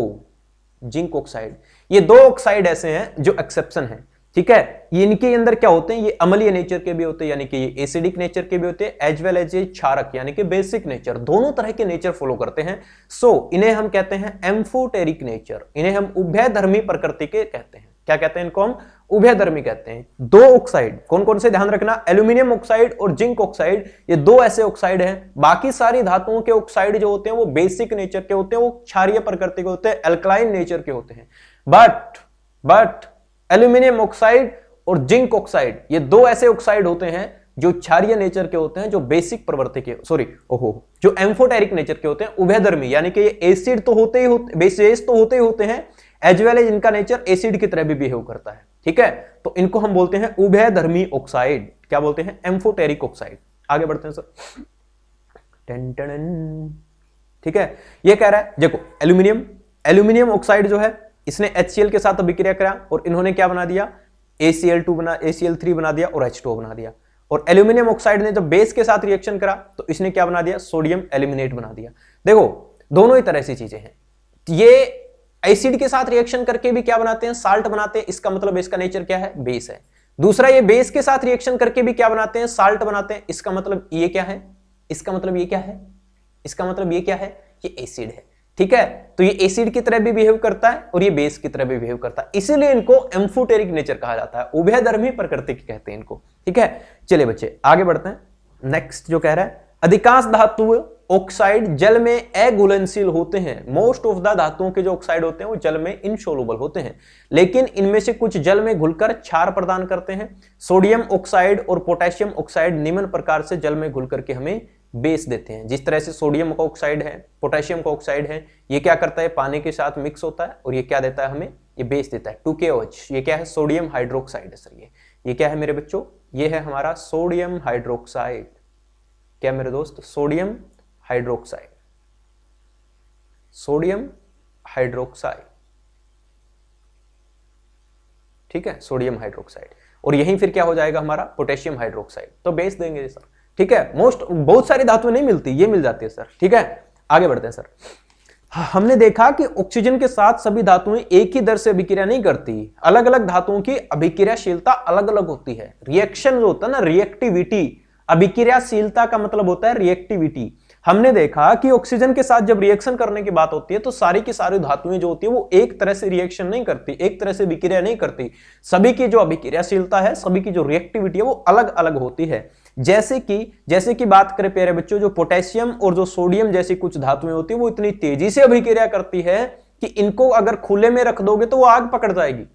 जिंक ऑक्साइड। ये 2 ऑक्साइड ऐसे हैं जो एक्सेप्शन है, ठीक है। ये इनके अंदर क्या होते हैं, ये अम्लीय नेचर के भी होते हैं, यानी कि ये एसिडिक नेचर के भी होते हैं, एज वेल एज ये क्षारक यानी कि बेसिक नेचर, दोनों तरह के नेचर फॉलो करते हैं। सो इन्हें हम कहते हैं एम्फोटेरिक नेचर, इन्हें हम उभयधर्मी प्रकृति के कहते हैं। क्या कहते हैं इनको, हम उभयधर्मी कहते हैं। 2 ऑक्साइड कौन कौन से, ध्यान रखना, एल्यूमिनियम ऑक्साइड और जिंक ऑक्साइड, ये 2 ऐसे ऑक्साइड हैं। बाकी सारी धातुओं के ऑक्साइड जो होते हैं वो बेसिक नेचर के होते हैं, वो क्षारीय प्रकृति के होते हैं, अल्कलाइन नेचर के होते हैं। बट एल्यूमिनियम ऑक्साइड और जिंक ऑक्साइड, ये 2 ऐसे ऑक्साइड होते हैं जो क्षारीय नेचर के होते हैं, जो बेसिक प्रवृत्ति के, जो एम्फोटेरिक नेचर के होते हैं, उभयधर्मी, यानी कि ये एसिड तो होते ही होते, बेस तो होते ही होते हैं, एज वेल एज इनका नेचर एसिड की तरह भी बिहेव करता है, ठीक है। तो इनको हम बोलते हैं उभयधर्मी ऑक्साइड। क्या बोलते हैं, एम्फोटेरिक ऑक्साइड। आगे बढ़ते हैं सर, ठीक है। ये कह रहा है देखो एल्यूमिनियम ऑक्साइड जो है, इसने HCl के साथ अभिक्रिया करा और इन्होंने क्या बना दिया, ACl3 बना दिया और H2O बना दिया। और एल्यूमिनियम ऑक्साइड ने जब बेस के साथ रिएक्शन करा तो इसने क्या बना दिया, सोडियम एल्यूमिनेट बना दिया। देखो दोनों ही तरह से चीजें हैं। ये एसिड के साथ रिएक्शन करके भी क्या बनाते हैं, साल्ट बनाते हैं। इसका मतलब इसका नेचर क्या है, बेस है। दूसरा, ये बेस के साथ रिएक्शन करके भी क्या बनाते हैं, साल्ट बनाते हैं। इसका मतलब ये क्या है, इसका मतलब ये क्या है, इसका मतलब ये क्या है, ये एसिड है, ठीक है। तो ये एसिड की तरह भी बिहेव करता है और ये बेस की तरह भी बिहेव करता है, इसीलिए इनको एम्फोटेरिक नेचर कहा जाता है, उभयधर्मी प्रकृति की कहते हैं इनको, ठीक है। चलिए बच्चे आगे बढ़ते हैं। नेक्स्ट जो कह रहा है, अधिकांश धातु ऑक्साइड जल में अघुलनशील होते हैं। मोस्ट ऑफ द धातुओं के जो ऑक्साइड होते हैं वो जल में इनसोलुबल होते हैं, लेकिन इनमें से कुछ जल में घुलकर क्षार प्रदान करते हैं। सोडियम ऑक्साइड और पोटेशियम ऑक्साइड निम्न प्रकार से जल में घुलकर के हमें बेस देते हैं। जिस तरह से सोडियम का ऑक्साइड है, पोटेशियम का ऑक्साइड है, ये क्या करता है, पानी के साथ मिक्स होता है और ये क्या देता है हमें, ये बेस देता है 2KOH। ये क्या है, सोडियम हाइड्रोक्साइड है सर। ये क्या है मेरे बच्चों, ये है हमारा सोडियम हाइड्रोक्साइड। क्या मेरे दोस्त, सोडियम हाइड्रोक्साइड, सोडियम हाइड्रोक्साइड, ठीक है, सोडियम हाइड्रोक्साइड। और यहीं फिर क्या हो जाएगा हमारा, पोटेशियम हाइड्रोक्साइड। तो बेस देंगे सर, ठीक है। बहुत सारी धातुएं नहीं मिलती, ये मिल जाती है सर, ठीक है। आगे बढ़ते हैं सर। हमने देखा कि ऑक्सीजन के साथ सभी धातुएं एक ही दर से अभिक्रिया नहीं करती, अलग अलग धातुओं की अभिक्रियाशीलता अलग अलग होती है। रिएक्शन जो होता है ना, रिएक्टिविटी, अभिक्रियाशीलता का मतलब होता है रिएक्टिविटी। हमने देखा कि ऑक्सीजन के साथ जब रिएक्शन करने की बात होती है तो सारी की सारी धातुएं जो होती है वो एक तरह से रिएक्शन नहीं करती, एक तरह से विक्रिया नहीं करती। सभी की जो अभिक्रियाशीलता है, सभी की जो रिएक्टिविटी है वो अलग अलग होती है। जैसे कि बात करें प्यारे बच्चों, जो पोटेशियम और जो सोडियम जैसी कुछ धातुएं होती है वो इतनी तेजी से अभिक्रिया करती है कि इनको अगर खुले में रख दोगे तो वो आग पकड़ जाएगी।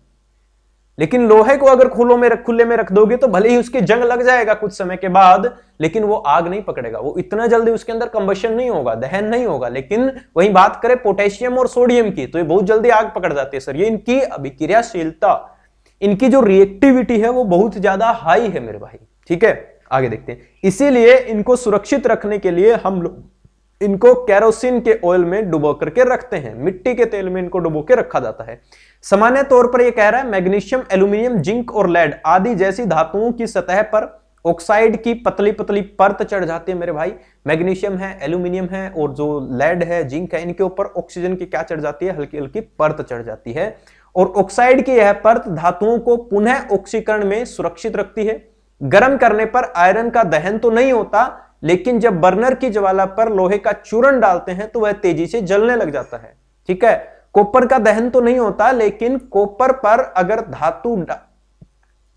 लेकिन लोहे को अगर खुले में रख दोगे तो भले ही उसके जंग लग जाएगा कुछ समय के बाद, लेकिन वो आग नहीं पकड़ेगा, वो इतना जल्दी उसके अंदर कंबशन नहीं होगा, दहन नहीं होगा। लेकिन वही बात करें पोटेशियम और सोडियम की, तो ये बहुत जल्दी आग पकड़ जाती है सर। ये इनकी अभिक्रियाशीलता, इनकी जो रिएक्टिविटी है वो बहुत ज्यादा हाई है मेरे भाई, ठीक है। आगे देखते हैं। इसीलिए इनको सुरक्षित रखने के लिए हम लोग इनको केरोसिन के ऑयल में डुबो करके रखते हैं, मिट्टी के तेल में इनको डुबो के रखा जाता है। सामान्य तौर पर यह कह रहा है मैग्नीशियम, एल्यूमिनियम, जिंक और लेड आदि जैसी धातुओं की सतह पर ऑक्साइड की पतली पतली परत चढ़ जाती है मेरे भाई। मैग्नीशियम है, एल्यूमिनियम है और जो लेड है, जिंक है, इनके ऊपर ऑक्सीजन की क्या चढ़ जाती है, हल्की हल्की परत चढ़ जाती है। और ऑक्साइड की यह परत धातुओं को पुनः ऑक्सीकरण में सुरक्षित रखती है। गर्म करने पर आयरन का दहन तो नहीं होता, लेकिन जब बर्नर की ज्वाला पर लोहे का चूर्ण डालते हैं तो वह तेजी से जलने लग जाता है। ठीक है, कॉपर का दहन तो नहीं होता, लेकिन कॉपर पर अगर धातु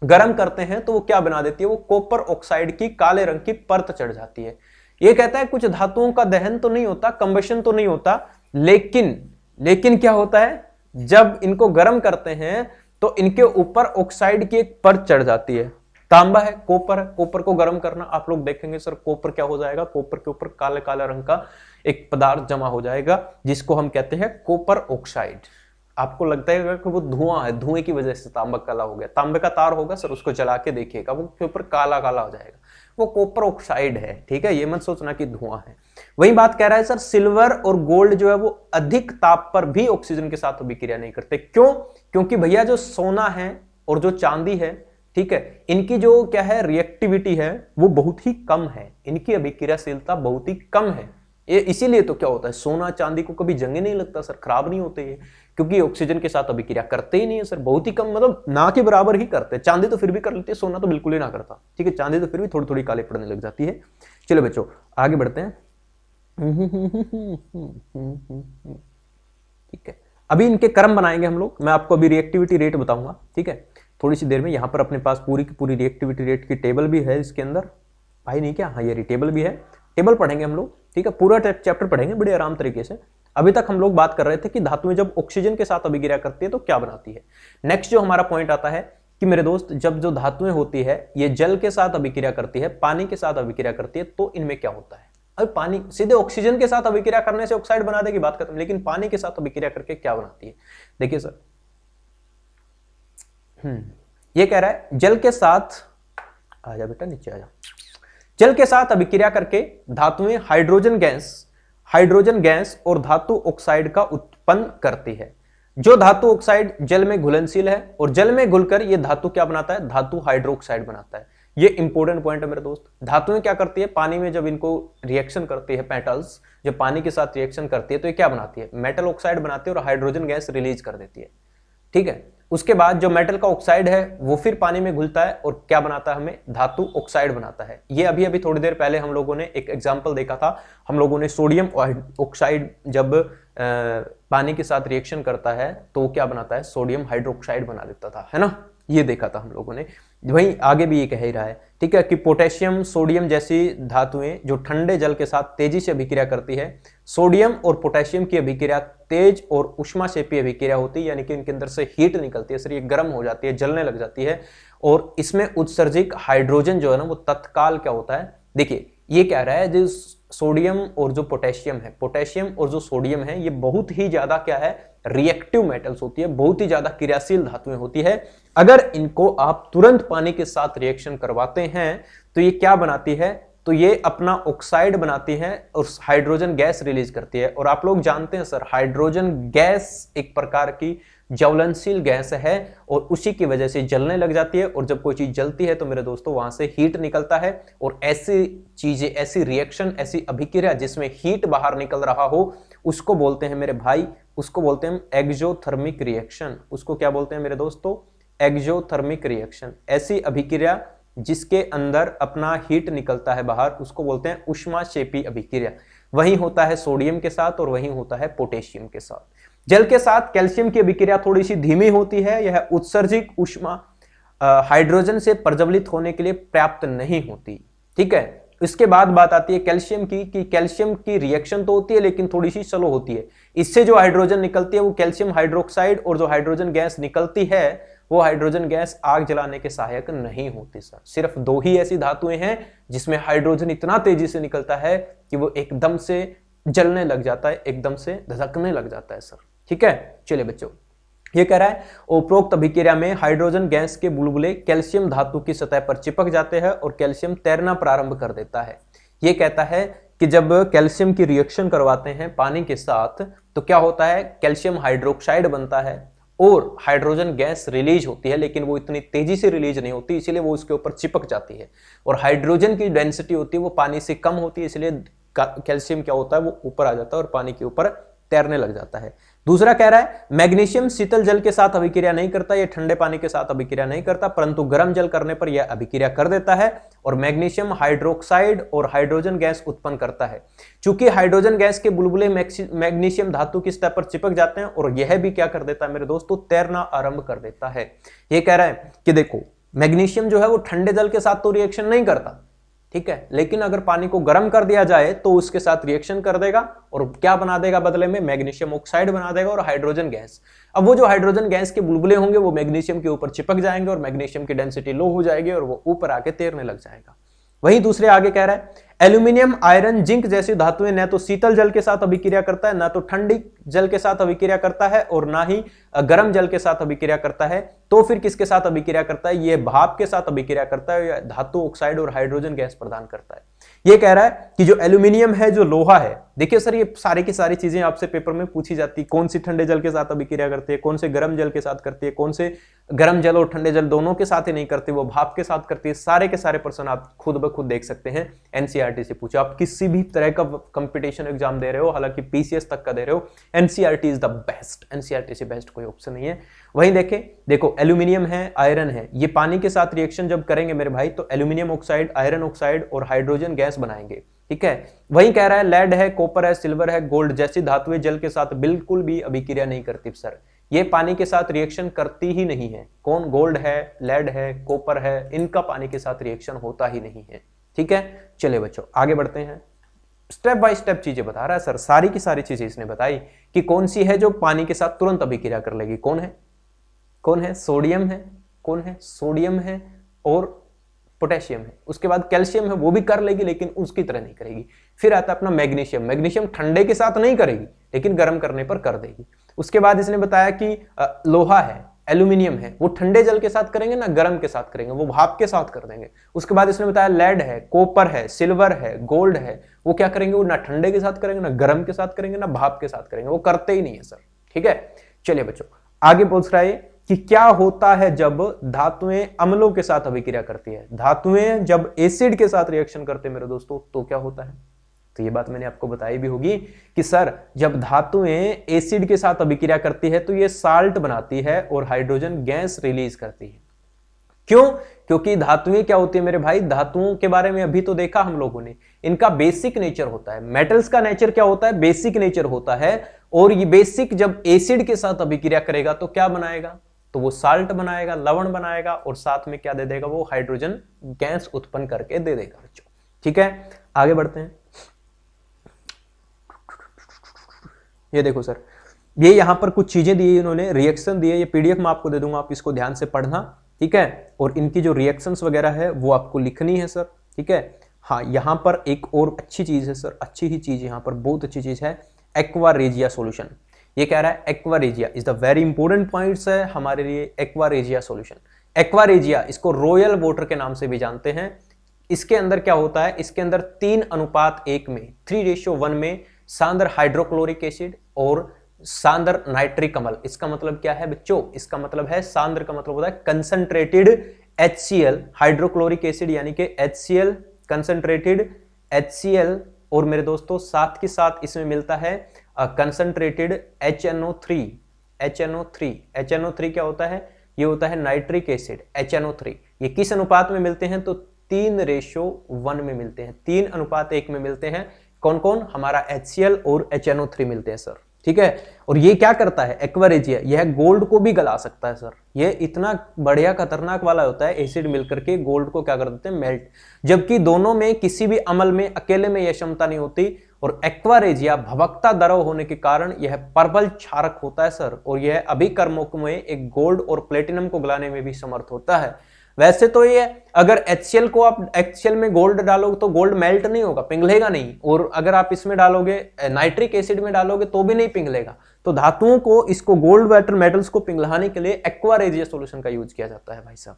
गर्म करते हैं तो वो क्या बना देती है, वो कॉपर ऑक्साइड की काले रंग की परत चढ़ जाती है। ये कहता है कुछ धातुओं का दहन तो नहीं होता, कंबशन तो नहीं होता, लेकिन क्या होता है, जब इनको गर्म करते हैं तो इनके ऊपर ऑक्साइड की एक परत चढ़ जाती है। तांबा है, कॉपर है, कॉपर को गर्म करना, आप लोग देखेंगे सर कॉपर क्या हो जाएगा, कॉपर के ऊपर काले काले रंग का एक पदार्थ जमा हो जाएगा जिसको हम कहते हैं कॉपर ऑक्साइड। आपको लगता है कि वो धुआं है, धुएं की वजह से तांबा काला हो गया। तांबे का तार होगा सर, उसको जला के देखिएगा, वो के ऊपर काला काला हो जाएगा, वो कॉपर ऑक्साइड है। ठीक है, ये मत सोचना कि धुआं है। वही बात कह रहा है सर, सिल्वर और गोल्ड जो है वो अधिक ताप पर भी ऑक्सीजन के साथ अभिक्रिया नहीं करते। क्यों? क्योंकि भैया जो सोना है और जो चांदी है, ठीक है, इनकी जो क्या है रिएक्टिविटी है वो बहुत ही कम है, इनकी अभिक्रियाशीलता बहुत ही कम है। ये इसीलिए तो क्या होता है, सोना चांदी को कभी जंग नहीं लगता सर, खराब नहीं होते ये, क्योंकि ऑक्सीजन के साथ अभिक्रिया करते ही नहीं है सर, बहुत ही कम, मतलब ना के बराबर ही करते हैं। चांदी तो फिर भी कर लेती है, सोना तो बिल्कुल ही ना करता। ठीक है, चांदी तो फिर भी थोड़ी थोड़ी काले पड़ने लग जाती है। चलो बच्चों आगे बढ़ते हैं। ठीक है, अभी इनके क्रम बनाएंगे हम लोग, मैं आपको अभी रिएक्टिविटी रेट बताऊंगा। ठीक है, थोड़ी सी देर में। यहां पर अपने पास पूरी की पूरी रिएक्टिविटी रेट की टेबल भी है इसके अंदर, भाई नहीं क्या, हाँ ये टेबल भी है, टेबल पढ़ेंगे हम लोग। ठीक है, पूरा चैप्टर पढ़ेंगे बड़े आराम तरीके से। अभी तक हम लोग बात कर रहे थे कि धातुएं जब ऑक्सीजन के साथ अभिक्रिया करती है तो क्या बनाती है। नेक्स्ट जो हमारा पॉइंट आता है कि मेरे दोस्त, जब जो धातुएं होती है ये जल के साथ अभिक्रिया करती है, पानी के साथ अभिक्रिया करती है, तो इनमें क्या होता है। अब पानी सीधे ऑक्सीजन के साथ अभिक्रिया करने से ऑक्साइड बना देगी, बात खत्म, लेकिन पानी के साथ अभिक्रिया करके क्या बनाती है, देखिए सर। ये कह रहा है जल के साथ, आजा बेटा नीचे आजा, जल के साथ अभिक्रिया करके धातुएं हाइड्रोजन गैस और धातु ऑक्साइड का उत्पन्न करती है। जो धातु ऑक्साइड जल में घुलनशील है और जल में घुलकर यह धातु क्या बनाता है, धातु हाइड्रोक्साइड बनाता है। ये इंपॉर्टेंट पॉइंट है मेरे दोस्त। धातुएं क्या करती है, पानी में जब इनको रिएक्शन करती है, पेटल्स जब पानी के साथ रिएक्शन करती है तो ये क्या बनाती है, मेटल ऑक्साइड बनाती है और हाइड्रोजन गैस रिलीज कर देती है। ठीक है, उसके बाद जो मेटल का ऑक्साइड है वो फिर पानी में घुलता है और क्या बनाता है, हमें धातु ऑक्साइड बनाता है। ये अभी थोड़ी देर पहले हम लोगों ने एक एग्जांपल देखा था, हम लोगों ने सोडियम ऑक्साइड जब पानी के साथ रिएक्शन करता है तो क्या बनाता है, सोडियम हाइड्रोक्साइड बना देता था, है ना, ये देखा था हम लोगों ने। वहीं आगे भी ये कह ही रहा है, ठीक है, कि पोटेशियम, सोडियम जैसी धातुएं जो ठंडे जल के साथ तेजी से अभिक्रिया करती है। सोडियम और पोटेशियम की अभिक्रिया तेज और उष्माक्षेपी अभिक्रिया होती है, यानी कि इनके अंदर से हीट निकलती है सर, ये गर्म हो जाती है, जलने लग जाती है, और इसमें उत्सर्जित हाइड्रोजन जो है ना वो तत्काल क्या होता है, देखिए ये कह रहा है जो सोडियम और जो पोटेशियम है, पोटेशियम और जो सोडियम है, ये बहुत ही ज्यादा क्या है, रिएक्टिव मेटल्स होती है, बहुत ही ज्यादा क्रियाशील धातुएं होती है। अगर इनको आप तुरंत पानी के साथ रिएक्शन करवाते हैं तो ये क्या बनाती है, तो ये अपना ऑक्साइड बनाती है और हाइड्रोजन गैस रिलीज करती है। और आप लोग जानते हैं सर, हाइड्रोजन गैस एक प्रकार की ज्वलनशील गैस है और उसी की वजह से जलने लग जाती है, और जब कोई चीज जलती है तो मेरे दोस्तों वहां से हीट निकलता है, और ऐसी चीजें, ऐसी रिएक्शन, ऐसी अभिक्रिया जिसमें हीट बाहर निकल रहा हो उसको बोलते हैं मेरे भाई, उसको बोलते हैं एक्सोथर्मिक रिएक्शन। उसको क्या बोलते हैं मेरे दोस्तों, एक्सोथर्मिक रिएक्शन। ऐसी अभिक्रिया जिसके अंदर अपना हीट निकलता है बाहर, उसको बोलते हैं उष्माक्षेपी अभिक्रिया। वही होता है सोडियम के साथ और वही होता है पोटेशियम के साथ। जल के साथ कैल्शियम की अभिक्रिया थोड़ी सी धीमी होती है, यह उत्सर्जित ऊष्मा हाइड्रोजन से प्रज्वलित होने के लिए पर्याप्त नहीं होती। ठीक है, इसके बाद बात आती है कैल्शियम की, कि कैल्शियम की रिएक्शन तो होती है लेकिन थोड़ी सी स्लो होती है। इससे जो हाइड्रोजन निकलती है वो कैल्शियम हाइड्रोक्साइड, और जो हाइड्रोजन गैस निकलती है वो हाइड्रोजन गैस आग जलाने के सहायक नहीं होती सर। सिर्फ दो ही ऐसी धातुएं हैं जिसमें हाइड्रोजन इतना तेजी से निकलता है कि वो एकदम से जलने लग जाता है, एकदम से धधकने लग जाता है सर। ठीक है, चलिए बच्चों, ये कह रहा है उपरोक्त अभिक्रिया में हाइड्रोजन गैस के बुलबुले कैल्शियम धातु की सतह पर चिपक जाते हैं और कैल्शियम तैरना प्रारंभ कर देता है। ये कहता है कि जब कैल्शियम की रिएक्शन करवाते हैं पानी के साथ तो क्या होता है, कैल्शियम हाइड्रोक्साइड बनता है और हाइड्रोजन गैस रिलीज होती है, लेकिन वो इतनी तेजी से रिलीज नहीं होती, इसलिए वो उसके ऊपर चिपक जाती है। और हाइड्रोजन की डेंसिटी होती है वो पानी से कम होती है, इसलिए कैल्शियम क्या होता है वो ऊपर आ जाता है और पानी के ऊपर तैरने लग जाता है। दूसरा कह रहा है मैग्नीशियम शीतल जल के साथ अभिक्रिया नहीं करता, ये ठंडे पानी के साथ अभिक्रिया नहीं करता, परंतु गर्म जल करने पर यह अभिक्रिया कर देता है और मैग्नीशियम हाइड्रोक्साइड और हाइड्रोजन गैस उत्पन्न करता है। चूंकि हाइड्रोजन गैस के बुलबुले मैग्नीशियम धातु की सतह पर चिपक जाते हैं और यह भी क्या कर देता है मेरे दोस्तों, तैरना आरंभ कर देता है। यह कह रहा है कि देखो मैग्नीशियम जो है वो ठंडे जल के साथ तो रिएक्शन नहीं करता, ठीक है, लेकिन अगर पानी को गर्म कर दिया जाए तो उसके साथ रिएक्शन कर देगा और क्या बना देगा बदले में, मैग्नीशियम ऑक्साइड बना देगा और हाइड्रोजन गैस। अब वो जो हाइड्रोजन गैस के बुलबुले होंगे वो मैग्नीशियम के ऊपर चिपक जाएंगे और मैग्नीशियम की डेंसिटी लो हो जाएगी और वो ऊपर आके तैरने लग जाएगा। वहीं दूसरे आगे कह रहा है एल्यूमिनियम, आयरन, जिंक जैसी धातुएं न तो शीतल जल के साथ अभिक्रिया करता है, ना तो ठंडी जल के साथ अभिक्रिया करता है और ना ही गर्म जल के साथ अभिक्रिया करता है। तो फिर किसके साथ अभिक्रिया करता है, ये भाप के साथ अभिक्रिया करता है, धातु ऑक्साइड और हाइड्रोजन गैस प्रदान करता है। ये कह रहा है कि जो एल्यूमिनियम है, जो लोहा है, देखिए सर ये सारी की सारी चीजें आपसे पेपर में पूछी जाती है, कौन सी ठंडे जल के साथ अभिक्रिया करती है, कौन से गर्म जल के साथ करती है, कौन से गर्म जल और ठंडे जल दोनों के साथ ही नहीं करती, वो भाप के साथ करती है। सारे के सारे प्रश्न आप खुद ब खुद देख सकते हैं, एनसीईआरटी से पूछो। आप किसी भी तरह का कंपटीशन एग्जाम दे रहे हो, हालांकि पीसीएस तक का दे रहे हो, NCERT is the best, NCERT से बेस्ट कोई ऑप्शन नहीं है। वहीं देखो एल्यूमिनियम है, आयरन है, ये पानी के साथ रिएक्शन जब करेंगे मेरे भाई तो एल्यूमिनियम ऑक्साइड, आयरन ऑक्साइड और हाइड्रोजन गैस बनाएंगे, ठीक है। वहीं कह रहा है लेड है, कॉपर है, सिल्वर है, गोल्ड जैसी धातुएं जल के साथ बिल्कुल भी अभिक्रिया नहीं करती सर, ये पानी के साथ रिएक्शन करती ही नहीं है। कौन, गोल्ड है, लेड है, कॉपर है, इनका पानी के साथ रिएक्शन होता ही नहीं है, ठीक है। चलिए बच्चों आगे बढ़ते हैं, स्टेप बाय स्टेप चीजें बता रहा है सर, सारी की सारी चीजें इसने बताई कि कौन सी है जो पानी के साथ तुरंत अभिक्रिया कर लेगी। कौन है, सोडियम है, कौन है, सोडियम है और पोटेशियम है। उसके बाद कैल्शियम है, वो भी कर लेगी लेकिन उसकी तरह नहीं करेगी। फिर आता है अपना मैग्नीशियम, मैग्नीशियम ठंडे के साथ नहीं करेगी लेकिन गर्म करने पर कर देगी। उसके बाद इसने बताया कि लोहा है, एल्यूमिनियम है, वो ठंडे जल के साथ करेंगे ना गर्म के साथ करेंगे, वो भाप के साथ कर देंगे। उसके बाद इसने बताया लेड है, कॉपर है, सिल्वर है, गोल्ड है, वो क्या करेंगे, वो ना ठंडे के साथ करेंगे, ना गर्म के साथ करेंगे, ना भाप के साथ करेंगे, वो करते ही नहीं है सर, ठीक है। चलिए बच्चों आगे पूछ रहा है कि क्या होता है जब धातुएं अम्लों के साथ अभिक्रिया करती है। धातुएं जब एसिड के साथ रिएक्शन करते हैं मेरे दोस्तों तो क्या होता है, तो ये बात मैंने आपको बताई भी होगी कि सर जब धातुएं एसिड के साथ अभिक्रिया करती है तो ये साल्ट बनाती है और हाइड्रोजन गैस रिलीज करती है। क्यों, क्योंकि धातुएं क्या होती है मेरे भाई, धातुओं के बारे में अभी तो देखा हम लोगों ने, इनका बेसिक नेचर होता है। मेटल्स का नेचर क्या होता है, बेसिक नेचर होता है, और ये बेसिक जब एसिड के साथ अभिक्रिया करेगा तो क्या बनाएगा, तो वो साल्ट बनाएगा, लवण बनाएगा और साथ में क्या दे देगा, वो हाइड्रोजन गैस उत्पन्न करके दे देगा बच्चों, ठीक है। आगे बढ़ते हैं, ये देखो सर, ये यहां पर कुछ चीजें दी है इन्होंने, रिएक्शन दी है, ये पीडीएफ में आपको दे दूंगा, आप इसको ध्यान से पढ़ना, ठीक है। और इनकी जो रिएक्शंस वगैरह है वो आपको लिखनी है सर, ठीक है। हाँ, यहां पर एक और अच्छी चीज है सर, अच्छी ही चीज, यहां पर बहुत अच्छी चीज है, एक्वा रेजिया सॉल्यूशन। ये कह रहा है aqua regia is the very important points है हमारे लिए, aqua regia solution. Aqua regia, इसको रॉयल वाटर के नाम से भी जानते हैं। इसके अंदर क्या होता है, इसके अंदर 3:1 में, 3:1 में सांद्र हाइड्रोक्लोरिक एसिड और सांद्र नाइट्रिक अम्ल। इसका मतलब क्या है बच्चों, इसका मतलब है सांद्र का मतलब होता है कंसंट्रेटेड HCl, हाइड्रोक्लोरिक एसिड यानी कि HCl, कंसंट्रेटेड HCl, और मेरे दोस्तों साथ के साथ इसमें मिलता है कंसंट्रेटेड HNO3। HNO3 क्या होता है, ये होता है नाइट्रिक एसिड HNO3। ये किस अनुपात में मिलते हैं, तो 3:1 में मिलते हैं, 3:1 में मिलते हैं। कौन कौन, हमारा HCl और HNO3 मिलते हैं सर, ठीक है। और ये क्या करता है, एक्वा रेजिया, यह गोल्ड को भी गला सकता है सर। ये इतना बढ़िया खतरनाक वाला होता है, एसिड मिलकर के गोल्ड को क्या कर देते हैं, मेल्ट। जबकि दोनों में किसी भी अम्ल में अकेले में यह क्षमता नहीं होती। और एक्वा रेजिया भवकता द्रव होने के कारण यह प्रबल क्षारक होता है सर, और यह अभिकर्मक में एक गोल्ड और प्लेटिनम को गलाने में भी समर्थ होता है। वैसे तो ये अगर HCl को आप HCl में गोल्ड डालोगे तो गोल्ड मेल्ट नहीं होगा, पिघलेगा नहीं, और अगर आप इसमें डालोगे नाइट्रिक एसिड में डालोगे तो भी नहीं पिघलेगा। तो धातुओं को, इसको गोल्ड वाटर मेटल्स को पिघलाने के लिए एक्वा रेजिया सॉल्यूशन का यूज किया जाता है भाई साहब।